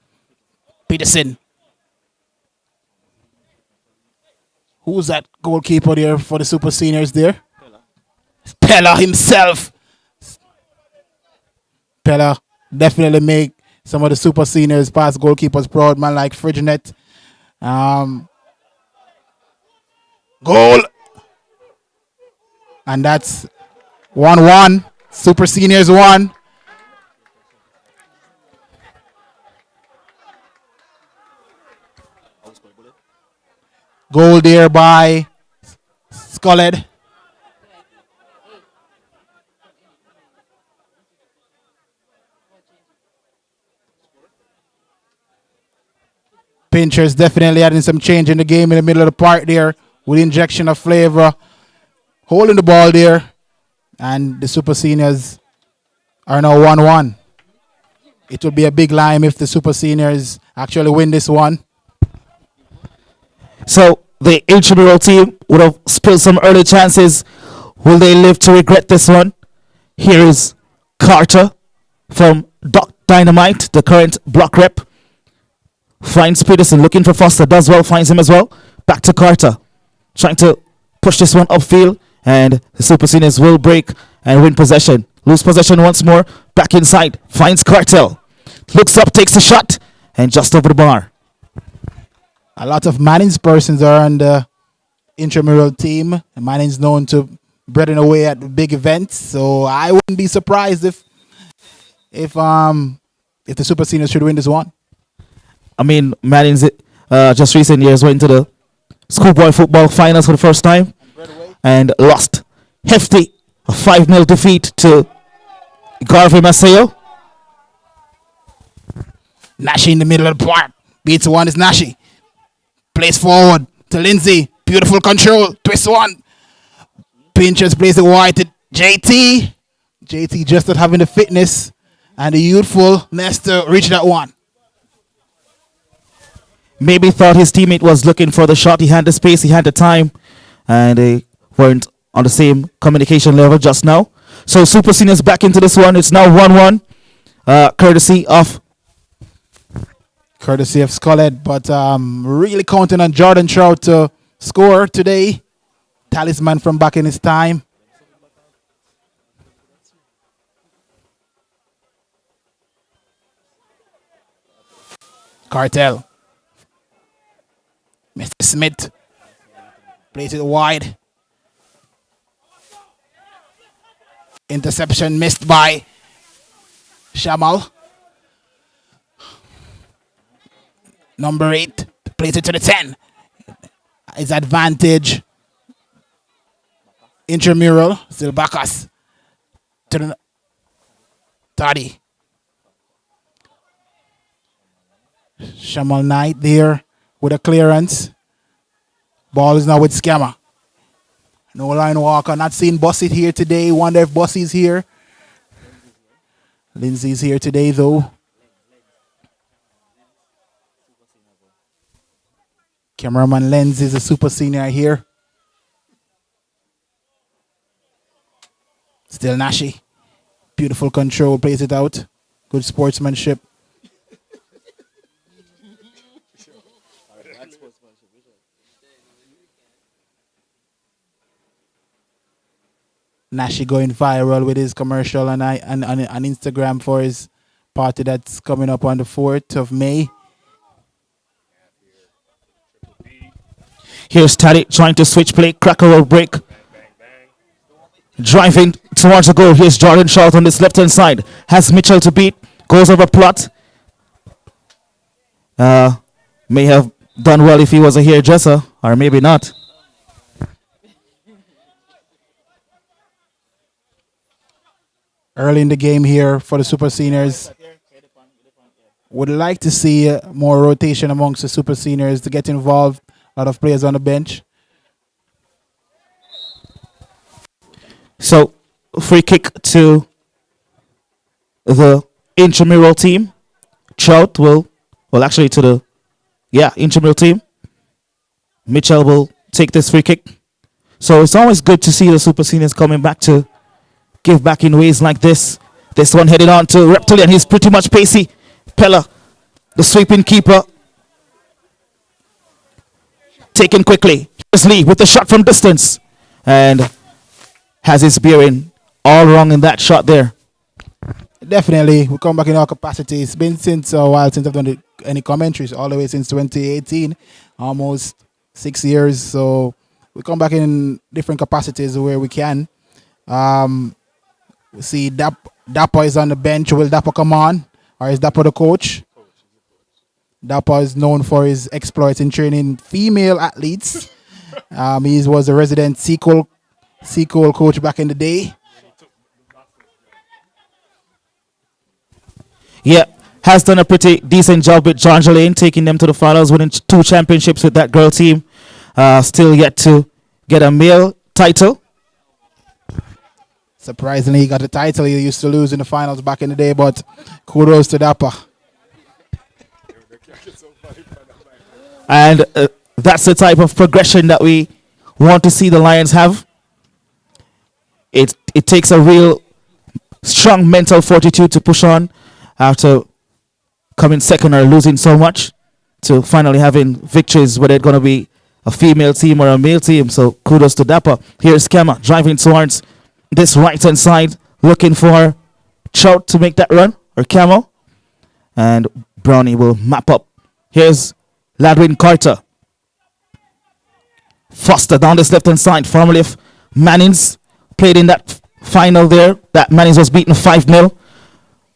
Peterson. Who's that goalkeeper there for the Super Seniors there? Pella himself. Pella definitely make some of the Super Seniors past goalkeepers proud, man, like Friginet. Goal. And that's 1-1. Super Seniors 1. Goal there by Sculled. Pinchers definitely adding some change in the game in the middle of the park there with injection of flavor. Holding the ball there. And the Super Seniors are now 1-1. It would be a big lime if the Super Seniors actually win this one. So the intramural team would have spilled some early chances. Will they live to regret this one? Here is Carter from Doc Dynamite, the current block rep. Finds Peterson looking for Foster, does well, finds him as well. Back to Carter, trying to push this one upfield, and the Super Seniors will break and win possession. Lose possession once more, back inside, finds Cartel. Looks up, takes a shot, and just over the bar. A lot of Manning's persons are on the intramural team. Manning's known to breading away at big events, so I wouldn't be surprised if the Super Seniors should win this one. I mean, Manning's just recent years went to the schoolboy football finals for the first time and lost hefty a 5-0 defeat to Garvey Maceo. Nashi in the middle of the park. Beats one is Nashi. Plays forward to Lindsay. Beautiful control. Twist one. Pinchers plays it wide to JT. JT just not having the fitness and the youthfulness to reach that one. Maybe thought his teammate was looking for the shot. He had the space, he had the time, and they weren't on the same communication level just now. So Super Seniors back into this one. It's now 1-1, courtesy of Sculled, but really counting on Jordan Trout to score today. Talisman from back in his time. Cartel. Mr. Smith plays it wide. Interception missed by Shamal. Number 8 plays it to the 10. His advantage. Intramural. Still Bacchus. To the 30. Shamal Knight there with a clearance. Ball is now with Scammer. No line walker. Not seeing Bossy here today. Wonder if Bossy's here. Lindsay's here today though. Cameraman Lenz is a Super Senior here. Still Nashi. Beautiful control. Plays it out. Good sportsmanship. Nashi going viral with his commercial on Instagram for his party that's coming up on the 4th of May. Here's Taddy trying to switch play. Cracker will break. Driving towards the goal. Here's Jordan Short on this left-hand side. Has Mitchell to beat. Goes over Plot. May have done well if he was a hairdresser, or maybe not. early in the game here for the Super Seniors. Would like to see more rotation amongst the Super Seniors to get involved. A lot of players on the bench. So, free kick to the intramural team. Trout well, actually to the, intramural team. Mitchell will take this free kick. So it's always good to see the Super Seniors coming back to give back in ways like this. This one headed on to Reptilian. He's pretty much pacey. Pella, the sweeping keeper, taken quickly. Here's Lee with the shot from distance. And has his bearing all wrong in that shot there. Definitely, we come back in our capacity. It's been since a while since I've done any commentaries, all the way since 2018, almost 6 years. So we come back in different capacities where we can. We see Dapper is on the bench. Will Dapper come on? Or is Dapper the coach? Dapper is known for his exploits in training female athletes. He was a resident Sequel coach back in the day. Yeah, has done a pretty decent job with John Jolene, taking them to the finals, winning 2 championships with that girl team. Still yet to get a male title. Surprisingly, he got a title. He used to lose in the finals back in the day, but kudos to Dapper. And that's the type of progression that we want to see the Lions have. It takes a real strong mental fortitude to push on after coming second or losing so much to finally having victories, whether it's going to be a female team or a male team. So kudos to Dapper. Here's Kema driving towards this right-hand side, looking for Trout to make that run, or Camel. And Brownie will map up. Here's Ladwin Carter. Foster down this left-hand side, formerly of Mannings, played in that final there. That Mannings was beaten 5-0.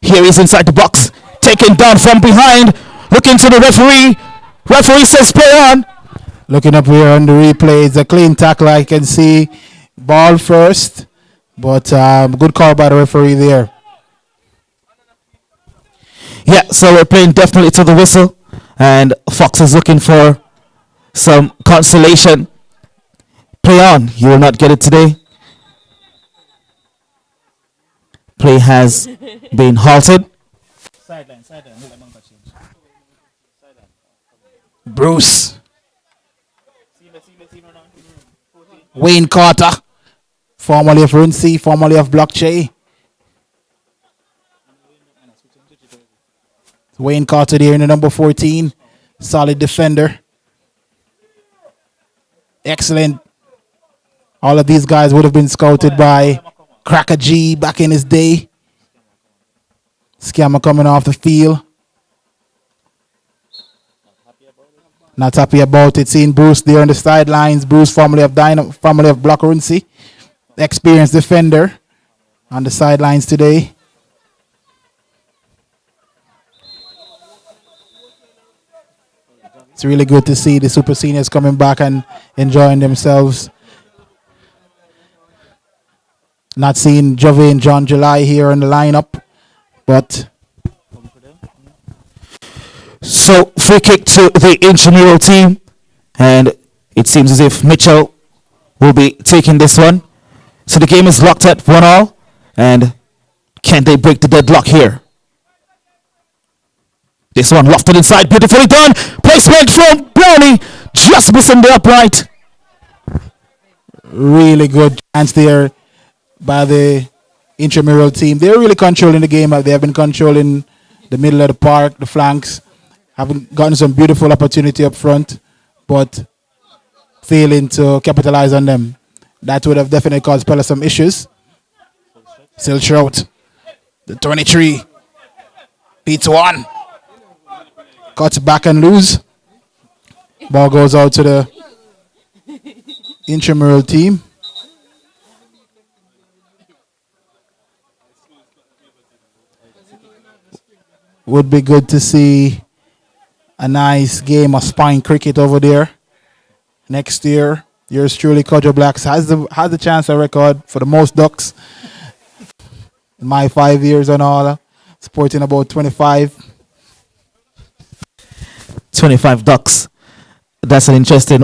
Here he's inside the box, taken down from behind, looking to the referee. Referee says play on. Looking up here on the replay, it's a clean tackle. I can see ball first, but good call by the referee there. Yeah, so we're playing definitely to the whistle, and Fox is looking for some consolation. Play on. You will not get it today. Play has been halted. Bruce. Wayne Carter, formerly of Runcie, formerly of Blockche. Wayne Carter there in the number 14. Solid defender. Excellent. All of these guys would have been scouted by Cracker G back in his day. Scammer coming off the field. Not happy about it. Seeing Bruce there on the sidelines. Bruce, formerly of formerly of Block Runcie. Experienced defender on the sidelines today. It's really good to see the Super Seniors coming back and enjoying themselves. Not seeing Jove and John July here in the lineup, but so free kick to the intramural team, and it seems as if Mitchell will be taking this one. So the game is locked at 1-1, and can they break the deadlock here? This one lofted inside, beautifully done. Placement from Brownie, just missing the upright. Really good chance there by the intramural team. They're really controlling the game. They have been controlling the middle of the park, the flanks. Haven't gotten some beautiful opportunity up front, but failing to capitalize on them. That would have definitely caused Pella some issues. Still Trout, the 23, beats one. Cuts back and loose. Ball goes out to the intramural team. Would be good to see a nice game of spine cricket over there next year. Yours truly, Kojo Blacks, has the Chancellor record for the most ducks my 5 years and all, sporting about 25. 25 ducks. That's an interesting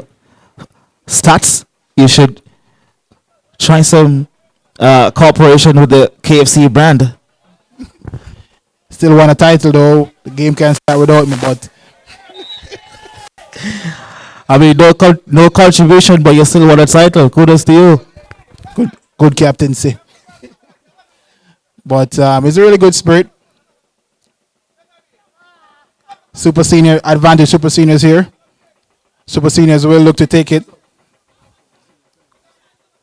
stats. You should try some cooperation with the KFC brand. Still won a title though. The game can't start without me, but I mean, no contribution, but you still won a title. Kudos to you. good captaincy. But it's a really good spirit. Super senior advantage. Super seniors here. Super seniors will look to take it.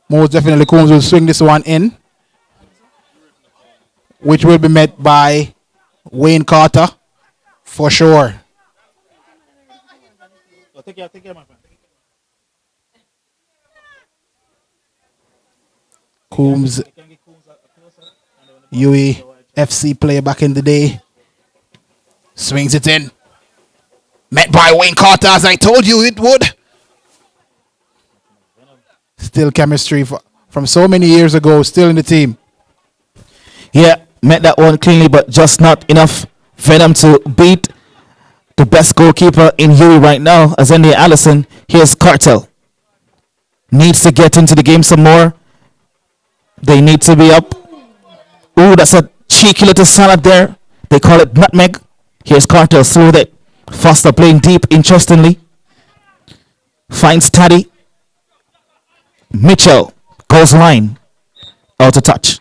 Most definitely, Combs will swing this one in, which will be met by Wayne Carter for sure. Combs, UFC player back in the day, swings it in. Met by Wayne Carter, as I told you it would. Still chemistry from so many years ago, still in the team. Yeah, met that one cleanly, but just not enough venom to beat the best goalkeeper in Huey right now, Azende Allison. Here's Cartel. Needs to get into the game some more. They need to be up. Ooh, that's a cheeky little salad there. They call it nutmeg. Here's Cartel through it. Foster playing deep, interestingly. Finds Taddy. Mitchell goes line. Out of touch.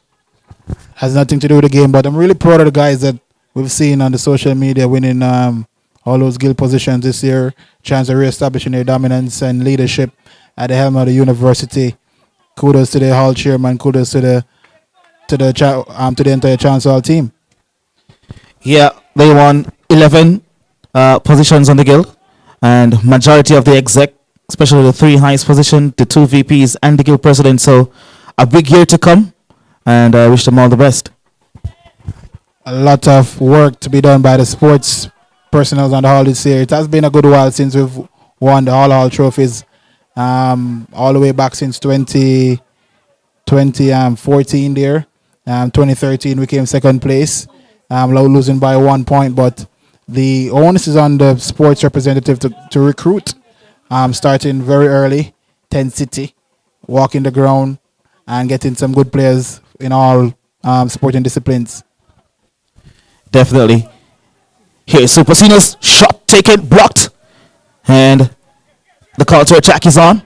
Has nothing to do with the game, but I'm really proud of the guys that we've seen on the social media winning all those guild positions this year. Chancellor reestablishing their dominance and leadership at the helm of the university. Kudos to the hall chairman. Kudos to the entire Chancellor team. Yeah, they won 11 positions on the guild, and majority of the exec, especially the 3 highest position, the 2 VPs and the guild president. So a big year to come, and I wish them all the best. A lot of work to be done by the sports personnel on the hall this year. It has been a good while since we've won the hall trophies, all the way back since 2014 there. 2013 we came second place, losing by 1 point, but the onus is on the sports representative to recruit, starting very early, 10 City, walking the ground and getting some good players in all sporting disciplines. Definitely. Here's Super Seniors. Shot taken, blocked. And the call to attack is on.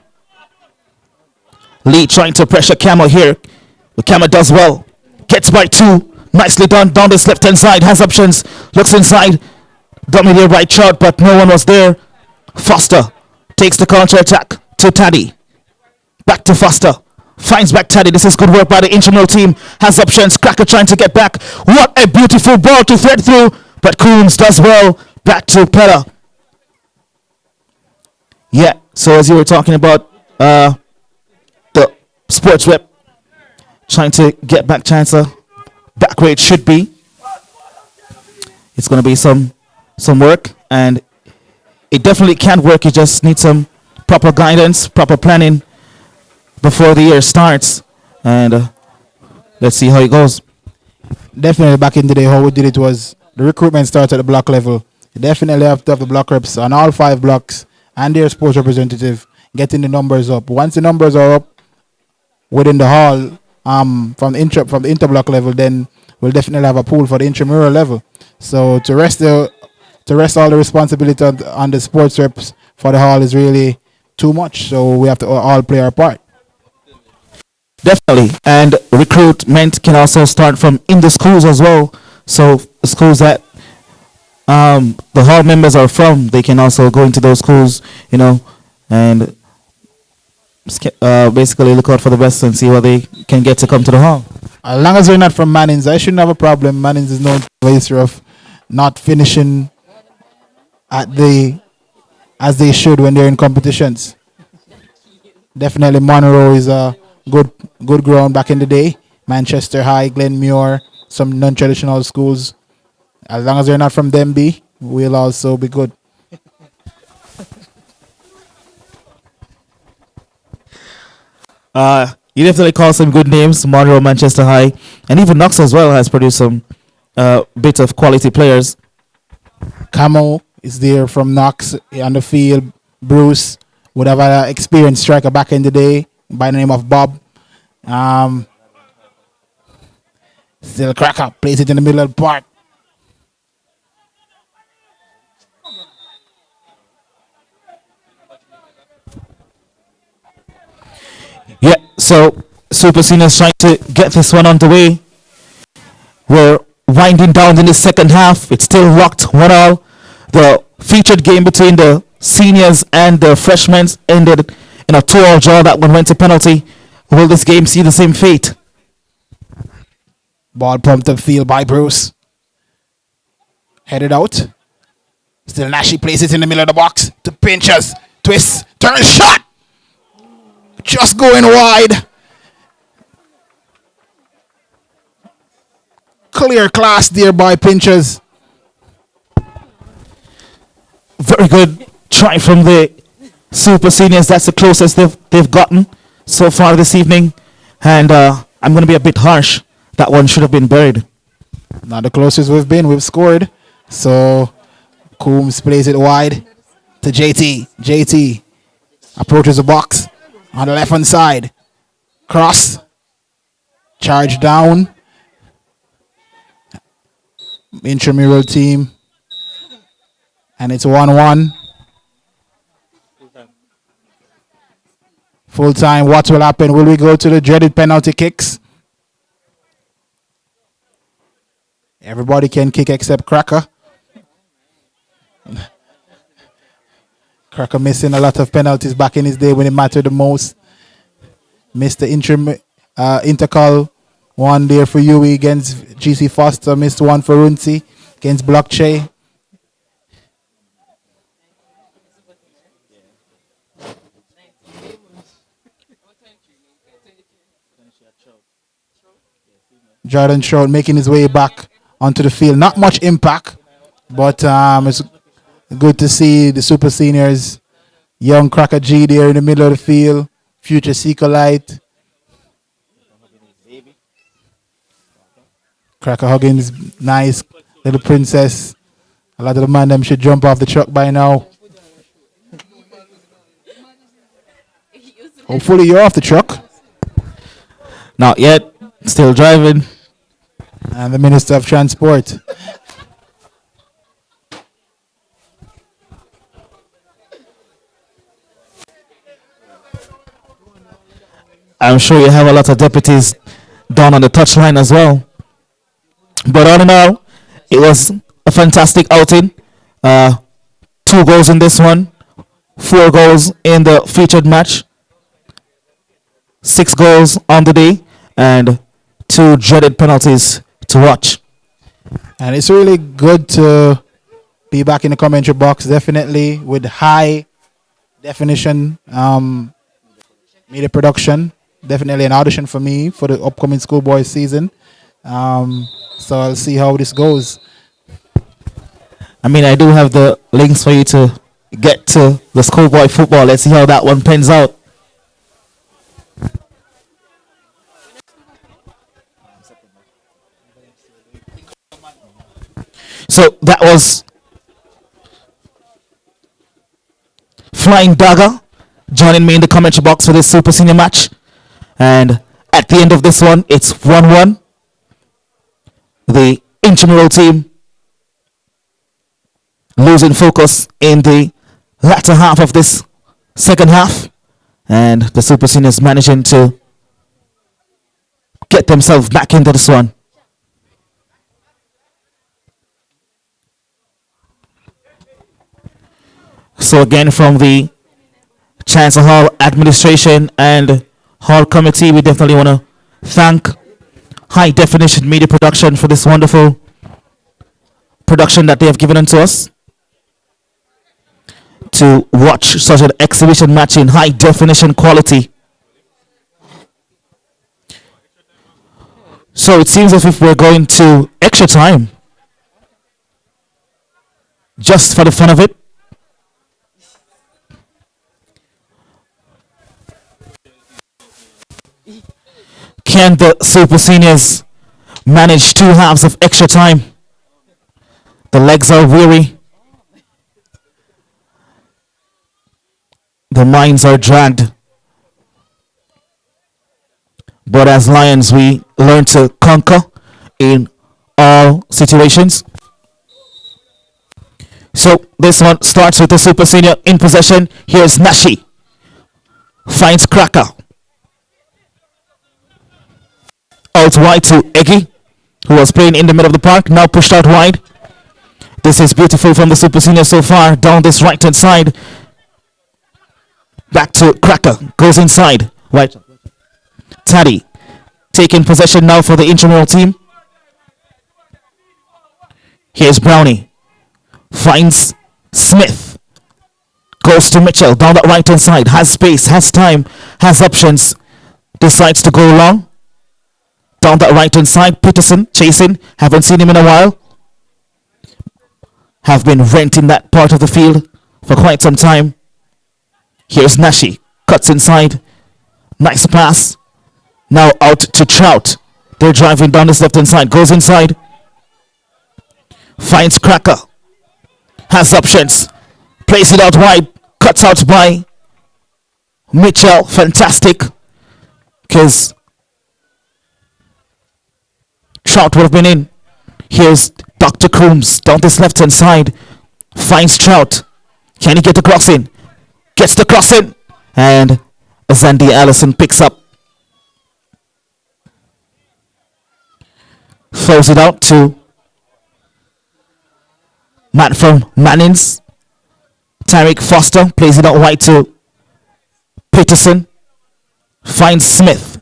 Lee trying to pressure Camel here. The Camel does well. Gets by 2. Nicely done down this left hand side. Has options. Looks inside. Dominated right shot, but no one was there. Foster takes the counter attack to Taddy. Back to Foster. Finds back Taddy. This is good work by the intramural team. Has options. Cracker trying to get back. What a beautiful ball to thread through. But Coombs does well. Back to Pella. Yeah, so as you were talking about the sports rep trying to get back Chancellor back where it should be. It's going to be some work, and it definitely can work. You just need some proper guidance, proper planning before the year starts, and let's see how it goes. Definitely back in the day, how we did it was the recruitment starts at the block level. You definitely have to have the block reps on all 5 blocks and their sports representative getting the numbers up. Once the numbers are up within the hall, from the interblock level, then we'll definitely have a pool for the intramural level. So to rest all the responsibility on the sports reps for the hall is really too much. So we have to all play our part. Definitely, and recruitment can also start from in the schools as well. So schools that the hall members are from, they can also go into those schools, and basically look out for the best and see what they can get to come to the hall. As long as they're not from Mannings, I shouldn't have a problem. Mannings is known for the history of not finishing as they should when they're in competitions. Definitely Monroe is a good ground back in the day. Manchester High, Glenmuir, some non-traditional schools. As long as they're not from Denby, we'll also be good. You definitely call some good names. Monroe, Manchester High, and even Knox as well has produced some bit of quality players. Camo is there from Knox on the field. Bruce would have an experienced striker back in the day by the name of Bob. Um, Still Cracker plays it in the middle of the park. Yeah, so Super Seniors trying to get this one underway. We're winding down in the second half. It's still locked 1-1. The featured game between the seniors and the freshmen ended in a 2-2 draw. That one went to penalty. Will this game see the same fate? Ball pumped upfield by Bruce. Headed out. Still Nashi plays it in the middle of the box to Pinchers. Twist, turn, shot! Just going wide. Clear class there by Pinchers. Very good try from the Super Seniors. That's the closest they've gotten so far this evening. And I'm going to be a bit harsh. That one should have been buried. Not the closest we've been. We've scored. So Coombs plays it wide to JT. JT approaches the box on the left hand side. Cross. Charge down. Intramural team. And it's 1-1. Full time. What will happen? Will we go to the dreaded penalty kicks? Everybody can kick except Cracker. Cracker missing a lot of penalties back in his day when it mattered the most. Missed the intercall one there for Huey against GC Foster. Missed one for Runcie against Blockche. Jordan Trout making his way back onto the field. Not much impact, but it's good to see the Super Seniors. Young Cracker G there in the middle of the field. Future Seeker-Light. Cracker Huggins, nice little princess. A lot of the man them should jump off the truck by now. Hopefully you're off the truck. Not yet. Still driving. And the Minister of Transport. I'm sure you have a lot of deputies down on the touchline as well. But all in all, it was a fantastic outing. 2 goals in this one, 4 goals in the featured match, 6 goals on the day, and 2 dreaded penalties to watch. And it's really good to be back in the commentary box, definitely with high definition media production. Definitely an audition for me for the upcoming schoolboy season. So I'll see how this goes. I mean, I do have the links for you to get to the schoolboy football. Let's see how that one pans out. So that was Flying Dagger joining me in the commentary box for this Super Senior match. And at the end of this one, it's 1-1. The intramural team losing focus in the latter half of this second half. And the Super Seniors managing to get themselves back into this one. So again, from the Chancellor Hall administration and Hall committee, we definitely want to thank High Definition Media Production for this wonderful production that they have given unto us to watch such an exhibition match in high definition quality. So it seems as if we're going to extra time just for the fun of it. Can the Super Seniors manage 2 halves of extra time? The legs are weary. The minds are dragged. But as Lions, we learn to conquer in all situations. So this one starts with the Super Senior in possession. Here's Nashi. Finds Cracker. Out wide to Eggy, who was playing in the middle of the park. Now pushed out wide. This is beautiful from the Super Senior so far. Down this right hand side. Back to Cracker. Goes inside. Right. Taddy taking possession now for the intramural team. Here's Brownie. Finds Smith. Goes to Mitchell down that right hand side. Has space, has time, has options. Decides to go long. Down that right hand side. Peterson chasing. Haven't seen him in a while. Have been renting that part of the field for quite some time. Here's Nashi. Cuts inside. Nice pass. Now out to Trout. They're driving down this left hand side. Goes inside. Finds Cracker. Has options. Plays it out wide. Cuts out by Mitchell. Fantastic. Because Trout would have been in. Here's Dr. Coombs down this left hand side. Finds Trout. Can he get the crossing? Gets the crossing. And Zandy Allison picks up. Throws it out to Matt from Mannings. Tariq Foster plays it out wide to Peterson. Finds Smith.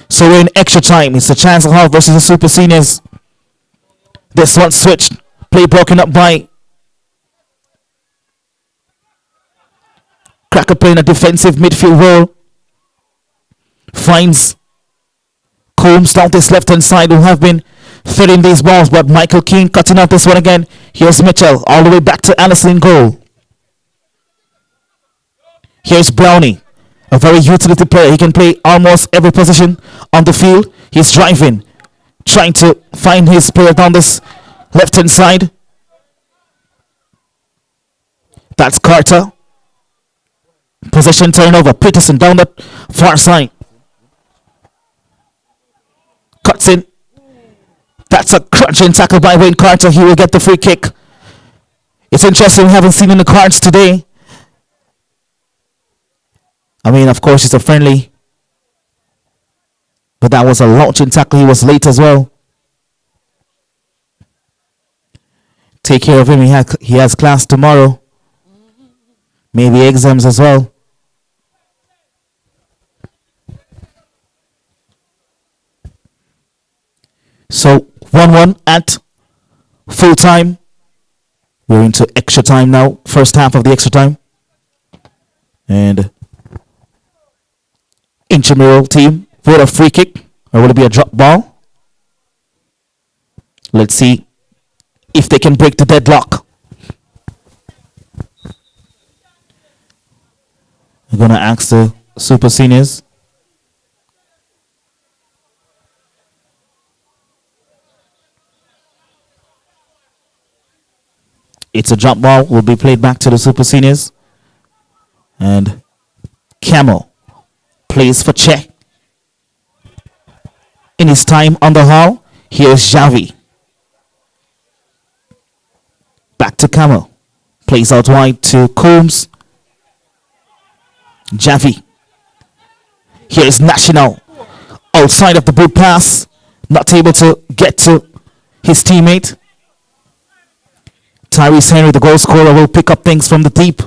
So we're in extra time. It's the Chancellor versus the Super Seniors. This one switched. Play broken up by Cracker playing a defensive midfield role. Finds Combs down this left hand side, who have been threading these balls, but Michael Keane cutting out this one again. Here's Mitchell all the way back to Allison in goal. Here's Brownie, a very utility player. He can play almost every position on the field. He's driving, trying to find his player down this left hand side. That's Carter. Possession turnover. Peterson down the far side. Cuts in. That's a crunching tackle by Wayne Carter. He will get the free kick. It's interesting, we haven't seen in the cards today. I mean, of course, it's a friendly. But that was a launching tackle. He was late as well. Take care of him. He has class tomorrow. Maybe exams as well. So 1-1 at full time. We're into extra time now. First half of the extra time. And intramural team for a free kick, or will it be a drop ball? Let's see if they can break the deadlock. I'm gonna ask the Super Seniors. It's a drop ball. Will be played back to the Super Seniors. And Camel plays for Che. In his time on the hall, here's Javi. Back to Camel. Plays out wide to Combs. Javi. Here's National. Outside of the boot pass. Not able to get to his teammate. Tyrese Henry, the goal scorer, will pick up things from the deep.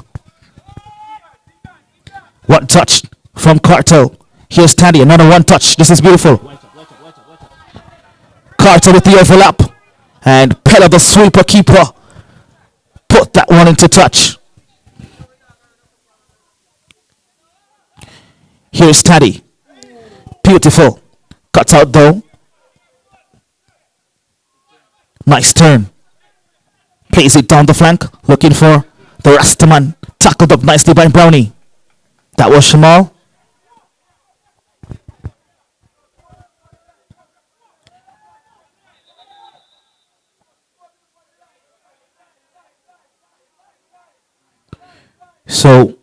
One touch from Carter. Here's Taddy, another one touch. This is beautiful. Carter with the overlap. And Pella, the sweeper keeper, put that one into touch. Here's Taddy. Beautiful. Cuts out though. Nice turn. Plays it down the flank, looking for the Rastaman. Tackled up nicely by Brownie. That was Shamal. So,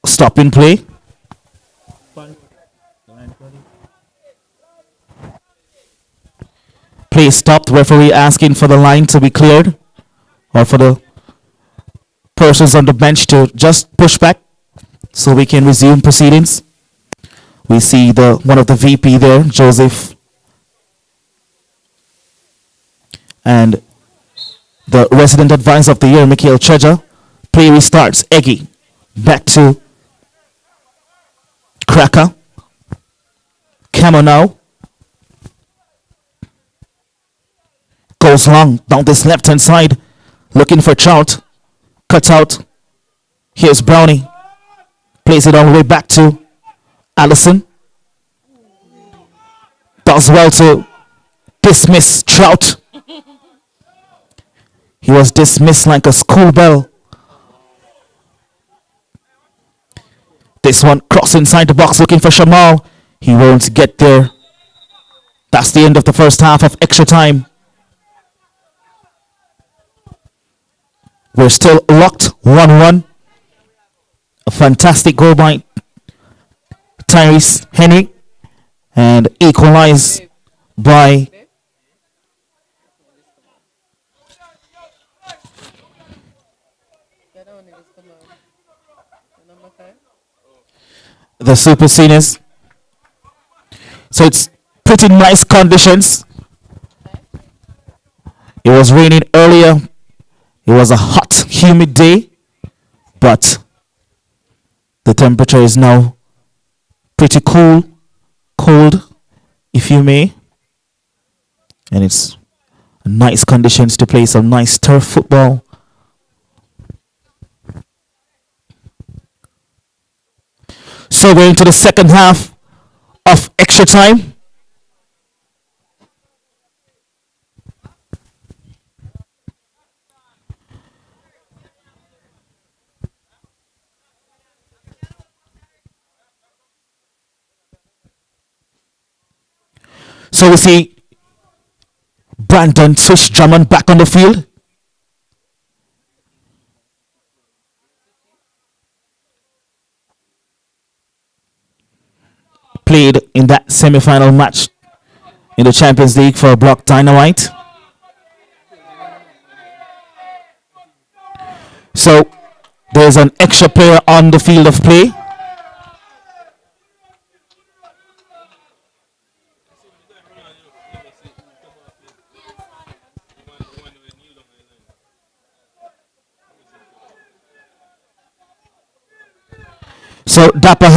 stop in play. Play stopped. Referee asking for the line to be cleared, or for the persons on the bench to just push back so we can resume proceedings. We see the one of the VP there, Joseph, and the resident advisor of the year, Mikhail Treasure. Play restarts. Eggy back to Cracker. Camo now goes long down this left hand side, looking for Trout. Cuts out. Here's Brownie. Plays it all the way back to Allison. Does well to dismiss Trout. He was dismissed like a school bell. This one cross inside the box looking for Shamal. He won't get there. That's the end of the first half of extra time. We're still locked 1-1. A fantastic goal by Tyrese Henry. And equalize by the Super Seniors. So it's pretty nice conditions. It was raining earlier. It was a hot, humid day, but the temperature is now pretty cool, cold, if you may, and it's nice conditions to play some nice turf football. So we're into the second half of extra time. So we see Brandon Swish Drummond back on the field. Played in that semi-final match in the Champions League for Block Dynamite. So there's an extra player on the field of play. So Dapper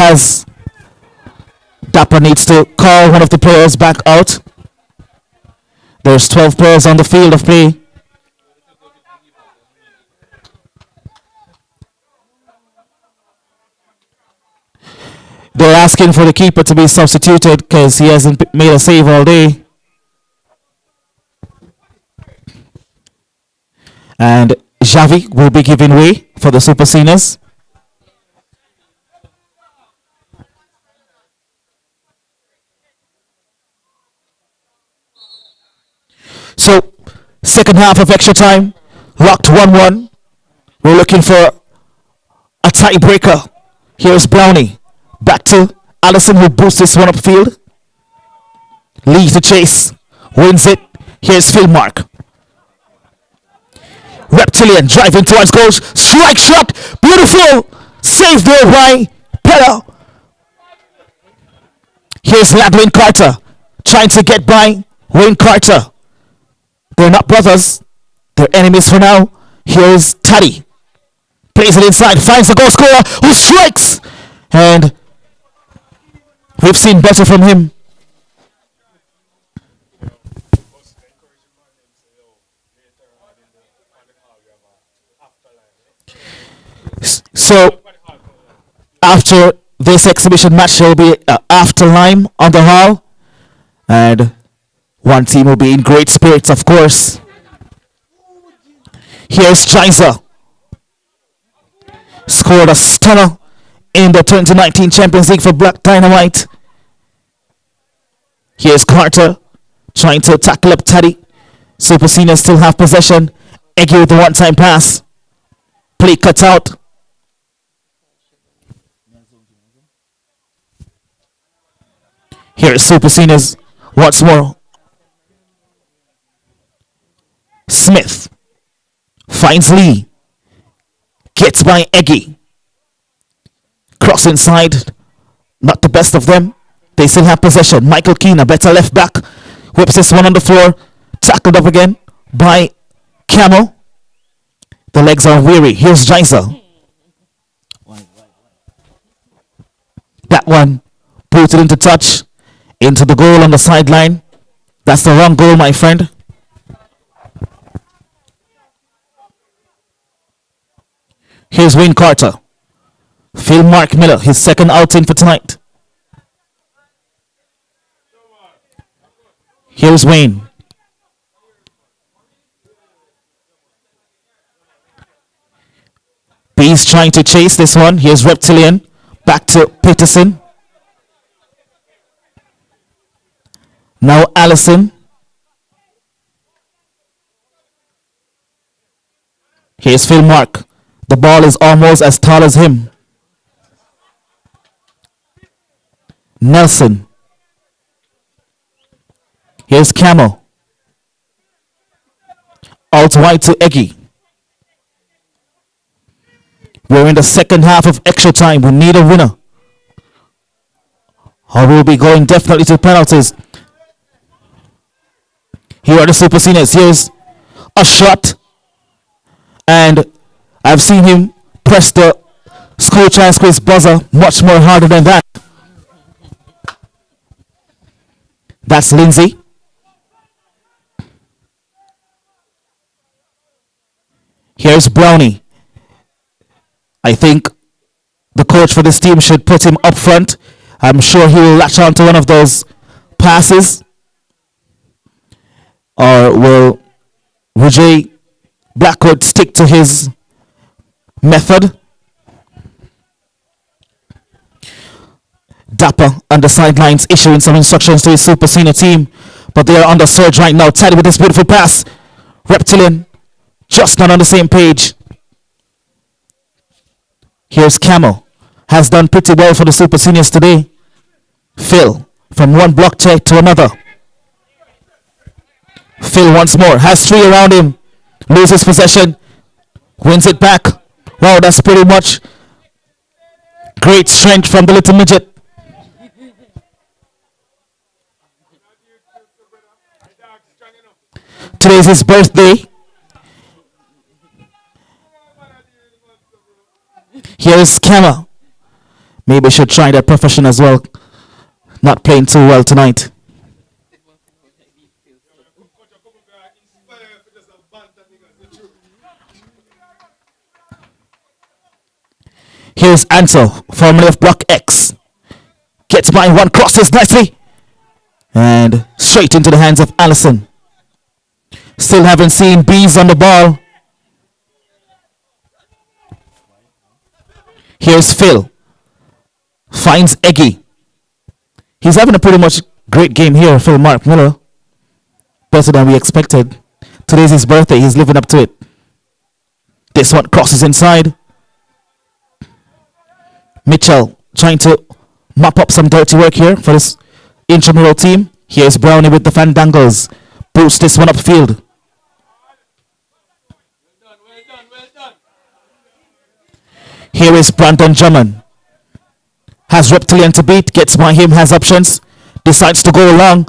needs to call one of the players back out. There's 12 players on the field of play. They're asking for the keeper to be substituted because he hasn't made a save all day. And Javi will be giving way for the Super Seniors. So, second half of extra time, locked 1-1. We're looking for a tiebreaker. Here's Brownie. Back to Allison, who boosts this one upfield. Leads the chase. Wins it. Here's Philmark. Reptilian driving towards goals. Strike shot. Beautiful. Save there by Pella. Here's Ladwin Carter. Trying to get by Wayne Carter. They're not brothers. They're enemies for now. Here's Taddy. Plays it inside. Finds the goal scorer who strikes. And we've seen better from him. So after this exhibition match, there will be after lime on the hall. And one team will be in great spirits, of course. Here's Chancellor. Scored a stunner in the 2019 Champions League for Black Dynamite. Here's Carter trying to tackle up Taddy. Super Seniors still have possession. Eggy with the one-time pass. Play cut out. Here is Super Seniors. Once more. Smith finds Lee. Gets by Eggy. Cross inside. Not the best of them. They still have possession. Michael Keane, a better left back. Whips this one on the floor. Tackled up again by Camel. The legs are weary. Here's Jiza. That one booted into touch. Into the goal on the sideline. That's the wrong goal, my friend. Here's Wayne Carter. Phil Mark Miller, his second outing for tonight. Here's Wayne. B's trying to chase this one. Here's Reptilian. Back to Peterson. Now Allison. Here's Phil Mark. The ball is almost as tall as him. Nelson. Here's Camel. Out wide to Eggy. We're in the second half of extra time. We need a winner. Or we'll be going definitely to penalties. Here are the Super Seniors. Here's a shot. And I've seen him press the school chance quiz buzzer much more harder than that. That's Lindsay. Here's Brownie. I think the coach for this team should put him up front. I'm sure he will latch on to one of those passes. Or will Vijay Blackwood stick to his method? Dapper on the sidelines issuing some instructions to his Super Senior team. But they are under surge right now. Teddy with this beautiful pass. Reptilian just not on the same page. Here's Camel. Has done pretty well for the Super Seniors today. Phil from one block check to another. Phil once more. Has three around him. Loses possession. Wins it back. Wow, that's pretty much great strength from the little midget. Today's his birthday. Here's Camel. Maybe should try that profession as well. Not playing too well tonight. Here's Ansel, formerly of Block X. Gets by one, crosses nicely. And straight into the hands of Allison. Still haven't seen Bees on the ball. Here's Phil. Finds Eggy. He's having a pretty much great game here, Phil Mark Miller. Better than we expected. Today's his birthday. He's living up to it. This one crosses inside. Mitchell trying to mop up some dirty work here for this intramural team. Here's Brownie with the fandangles. Boosts this one upfield. Here is Brandon Drummond. Has Reptilian to beat. Gets by him. Has options. Decides to go along.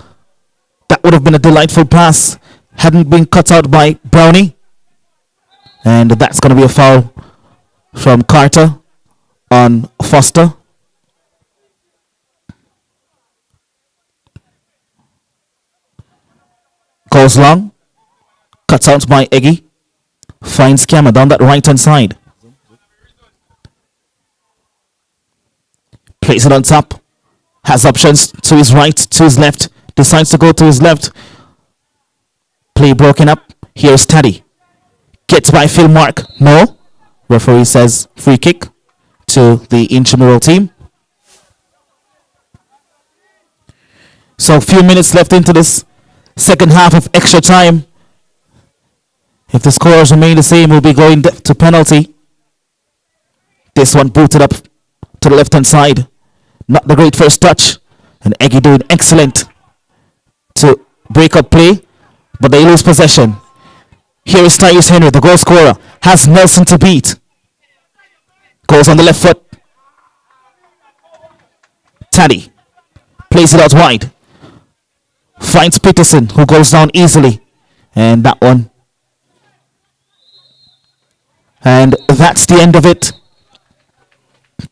That would have been a delightful pass. Hadn't been cut out by Brownie. And that's going to be a foul from Carter on Foster. Goes long. Cuts out by Eggy. Finds Camera down that right hand side. Plays it on top. Has options to his right, to his left. Decides to go to his left. Play broken up. Here's Taddy. Gets by Phil Mark. No. Referee says free kick to the intramural team. So a few minutes left into this second half of extra time. If the scores remain the same, we'll be going to penalty. This one booted up to the left hand side. Not the great first touch. And Eggy doing excellent to break up play, but they lose possession. Here is Tyrese Henry, the goal scorer, has Nelson to beat. Goes on the left foot. Taddy plays it out wide. Finds Peterson, who goes down easily. And that one. And that's the end of it.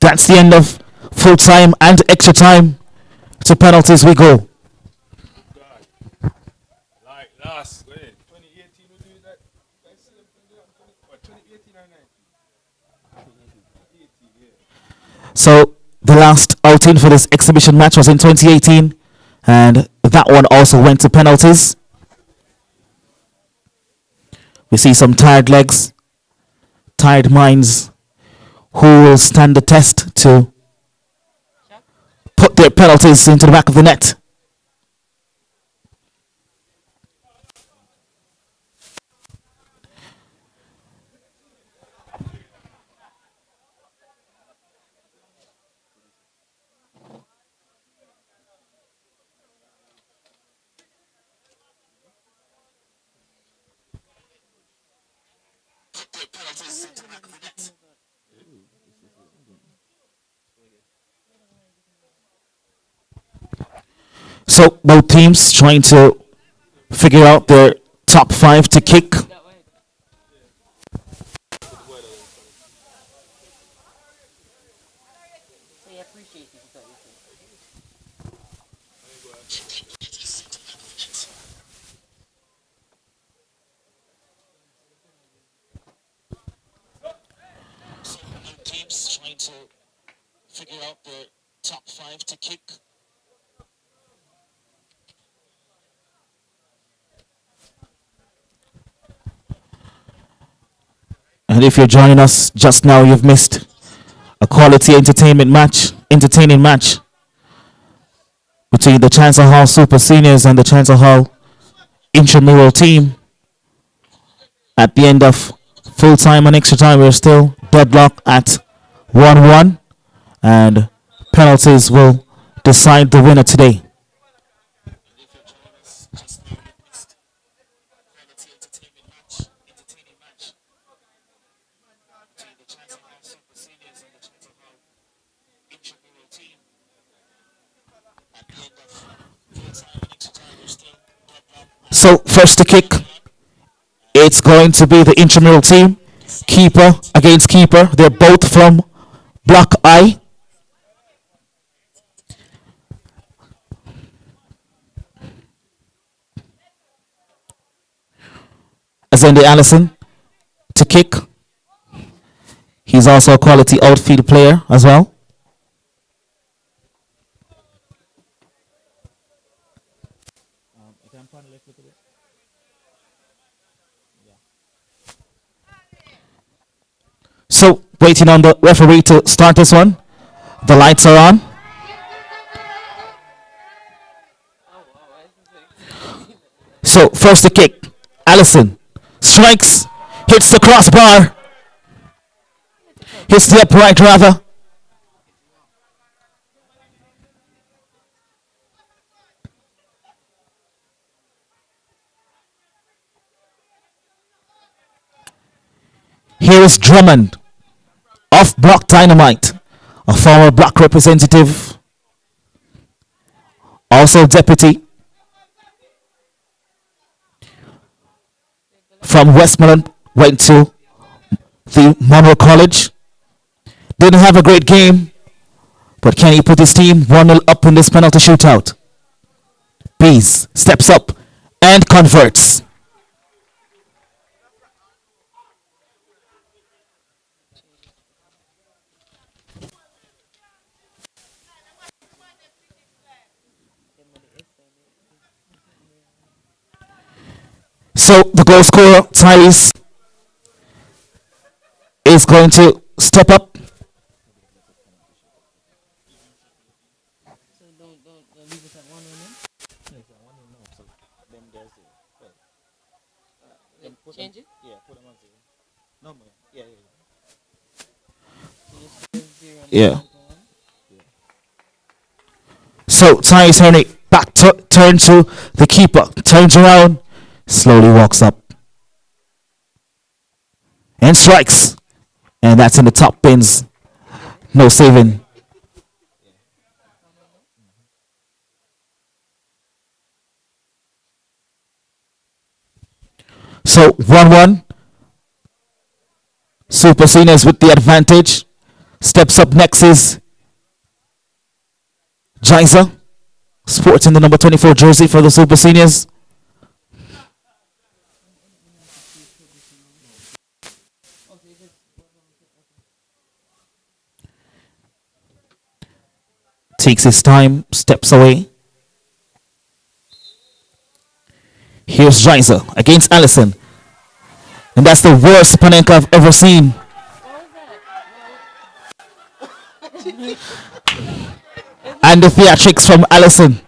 That's the end of full time and extra time. To penalties we go. Like last, 2018 we do that. What, 2018 or 19? 18, yeah. So the last outing for this exhibition match was in 2018, and that one also went to penalties. We see some tired legs, tired minds, who will stand the test to put their penalties into the back of the net. So both teams trying to figure out their top five to kick. Teams trying to figure out their top five to kick. And if you're joining us just now, you've missed a quality entertainment match, entertaining match between the Chancellor Hall Super Seniors and the Chancellor Hall intramural team. At the end of full time and extra time, we're still deadlocked at 1-1, and penalties will decide the winner today. So first to kick, it's going to be the intramural team. Keeper against keeper. They're both from Block I. Azende Allison to kick. He's also a quality outfield player as well. So, waiting on the referee to start this one. The lights are on. So, first the kick. Allison strikes, hits the crossbar, hits the upright rather. Here is Drummond of Block Dynamite, a former Block representative, also deputy from Westmoreland, went to the Monroe College. Didn't have a great game, but can he put his team 1-0 up in this penalty shootout? Bees steps up and converts. So the goal scorer, Tyrese, is going to step up. Change it? Yeah, put them on zero. No more. Yeah. So Tyrese Henry back turn to the keeper, turns around, slowly walks up and strikes, and that's in the top pins. No saving. So 1-1. Super Seniors with the advantage. Steps up next is Jiza, sporting the number 24 jersey for the Super Seniors. Takes his time, steps away. Here's Jiza against Allison. And that's the worst Panenka I've ever seen. And the theatrics from Allison.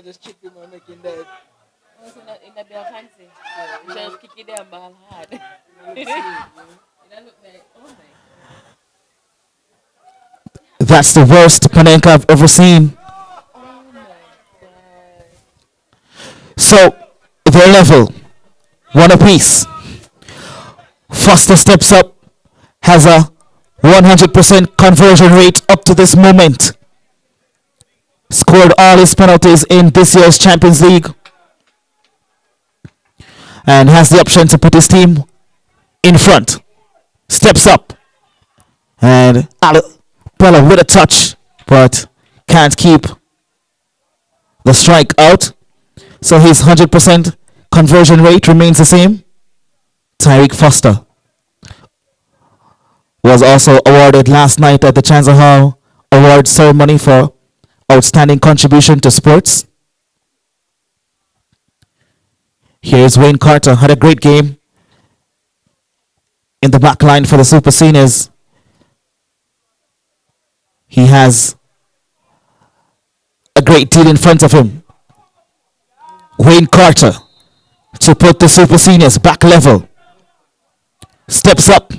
Just chip him and make him dead. Also, in that bell fancy. You just kick it down ball hard. You don't look like, oh my. That's the worst Panenka I've ever seen. Oh my God. So they're level, one apiece. Foster steps up, has a 100% conversion rate up to this moment. Scored all his penalties in this year's Champions League. And has the option to put his team in front. Steps up. And Bella with a touch, but can't keep the strike out. So his 100% conversion rate remains the same. Tyreek Foster was also awarded last night at the Chancellor Award ceremony for outstanding contribution to sports. Here's Wayne Carter, had a great game in the back line for the Super Seniors. He has a great deal in front of him. Wayne Carter to put the Super Seniors back level. Steps up,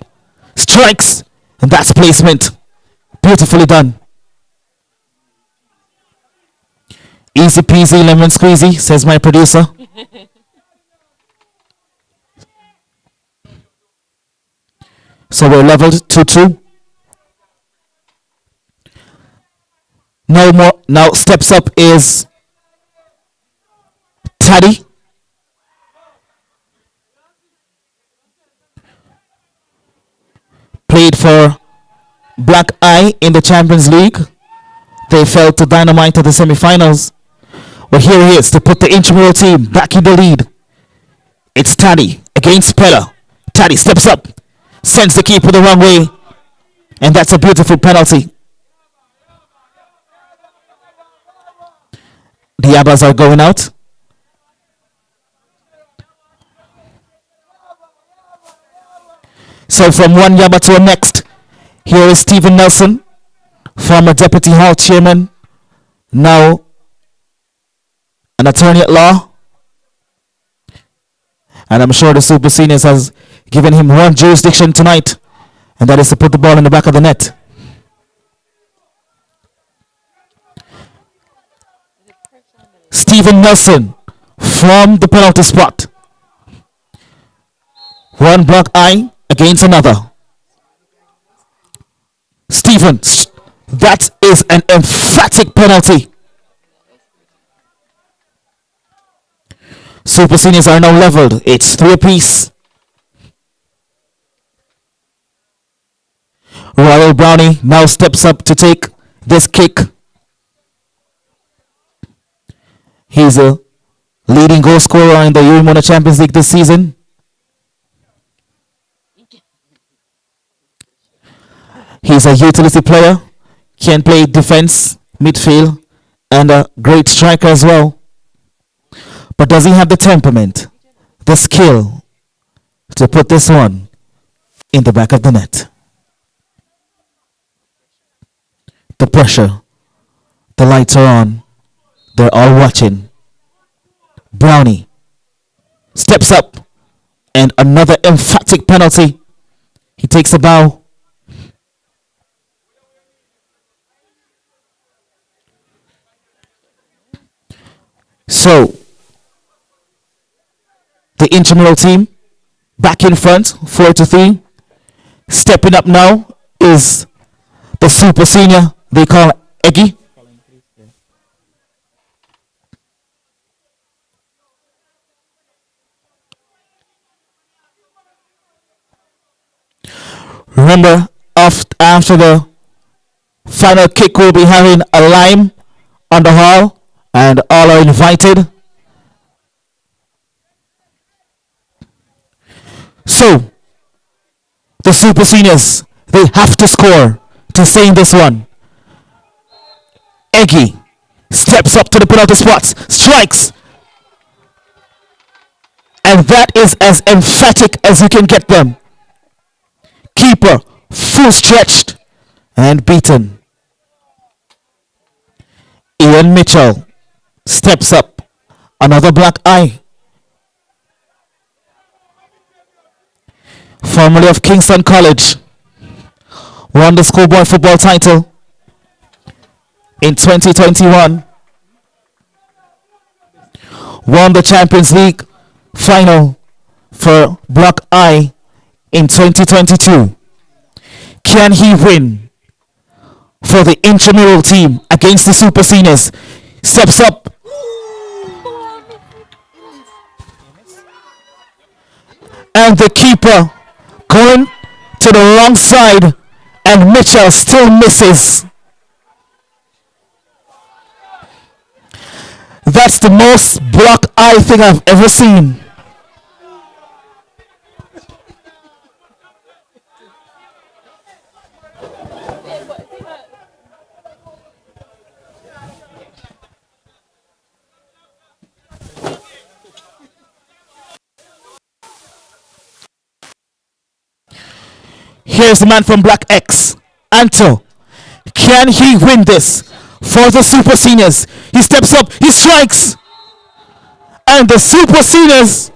strikes, and that's placement. Beautifully done. Easy peasy lemon squeezy, says my producer. So we're leveled 2-2. Now steps up is Taddy. Played for Black Eye in the Champions League. They fell to Dynamite at the semi-finals. Well, here he is to put the intramural team back in the lead. It's Taddy against Pella. Taddy steps up, sends the keeper the wrong way, and that's a beautiful penalty. The Abbas are going out. So from one Yaba to the next, here is Stephen Nelson, former Deputy Hall Chairman, now an attorney at law. And I'm sure the Super Seniors has given him one jurisdiction tonight, and that is to put the ball in the back of the net. Stephen Nelson from the penalty spot. One Black Eye against another. Stephen, that is an emphatic penalty. Super Seniors are now leveled. It's 3 apiece. Royal Brownie now steps up to take this kick. He's a leading goal scorer in the Urimona Champions League this season. He's a utility player, can play defense, midfield, and a great striker as well. But does he have the temperament, the skill to put this one in the back of the net? The pressure, the lights are on, they're all watching. Brownie steps up, and another emphatic penalty. He takes a bow. So, the intramural team back in front, 4-3. Stepping up now is the super senior they call Eggy. Remember, after the final kick, we'll be having a lime on the hall, and all are invited. So, the super seniors, they have to score to stay in this one. Eggy steps up to the penalty spot, strikes, and that is as emphatic as you can get them. Keeper, full stretched and beaten. Ian Mitchell steps up, another black eye. Formerly of Kingston College, won the schoolboy football title in 2021, won the Champions League final for Black Eye in 2022. Can he win for the intramural team against the super seniors? Steps up. And the keeper going to the wrong side, and Mitchell still misses. That's the most black eye thing I've ever seen. Here's the man from Black X, Anto. Can he win this for the super seniors? He steps up, he strikes, and the super seniors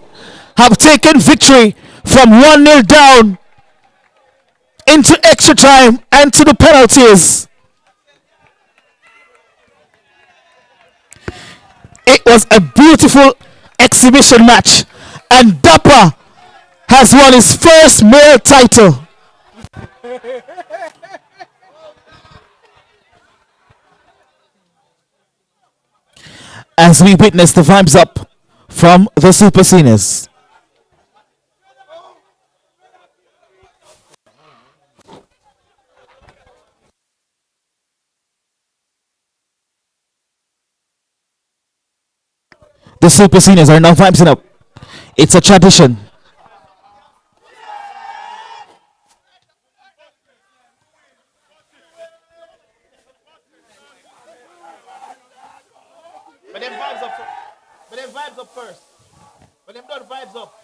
have taken victory from 1-0 down into extra time and to the penalties. It was a beautiful exhibition match, and Dapper has won his first male title. As we witness the vibes up from the super seniors. The super seniors are now vibing up. It's a tradition. But them vibes up. But them vibes up first. But them done vibes up.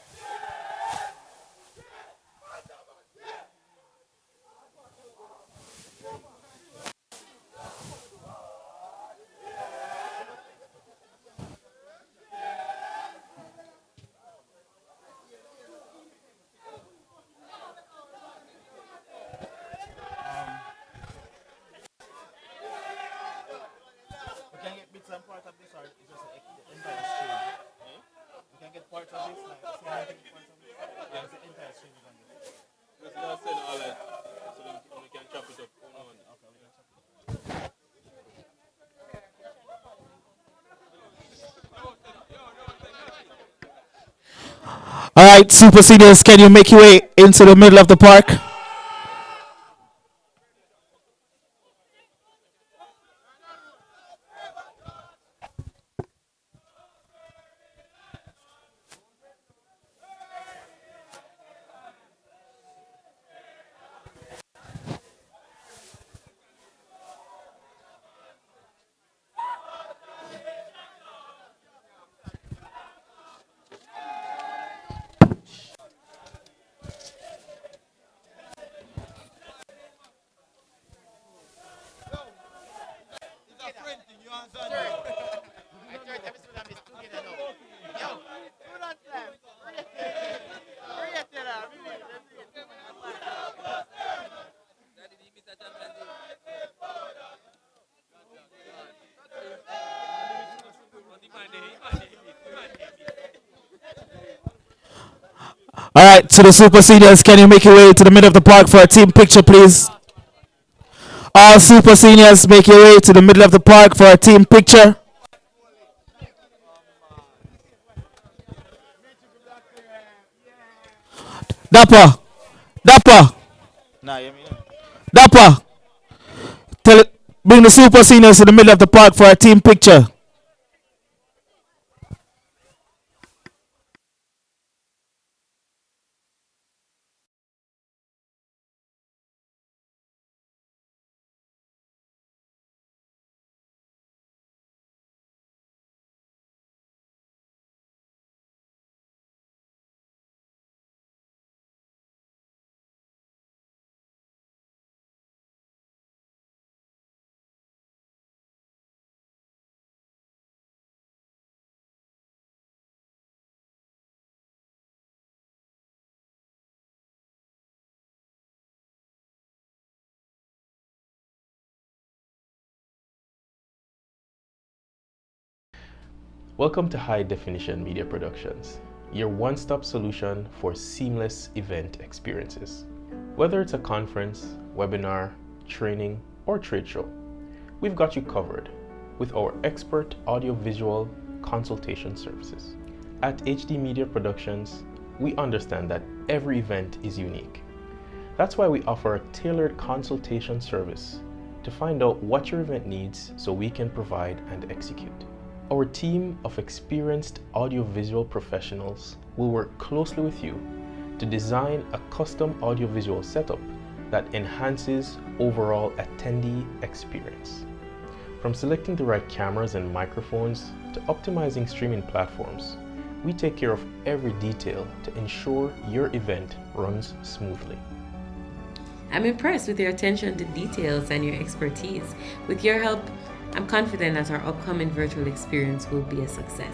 We can get bits and part of this, or it's just the entire stream. We can get part of this, like part of this. Yeah, it's the entire stream we can get. Let's not send all that so we can chop it up. Okay, we can chop it up. All right, super seniors, can you make your way into the middle of the park? All right, to the super seniors, can you make your way to the middle of the park for a team picture, please? All super seniors, make your way to the middle of the park for a team picture. Dapper, Dapper, Dapper. Bring the super seniors to the middle of the park for a team picture. Welcome to High Definition Media Productions, your one-stop solution for seamless event experiences. Whether it's a conference, webinar, training, or trade show, we've got you covered with our expert audiovisual consultation services. At HD Media Productions, we understand that every event is unique. That's why we offer a tailored consultation service to find out what your event needs so we can provide and execute. Our team of experienced audiovisual professionals will work closely with you to design a custom audiovisual setup that enhances overall attendee experience. From selecting the right cameras and microphones to optimizing streaming platforms, we take care of every detail to ensure your event runs smoothly. I'm impressed with your attention to details and your expertise. With your help, I'm confident that our upcoming virtual experience will be a success.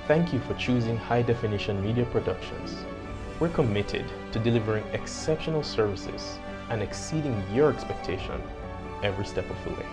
Thank you for choosing High Definition Media Productions. We're committed to delivering exceptional services and exceeding your expectation every step of the way.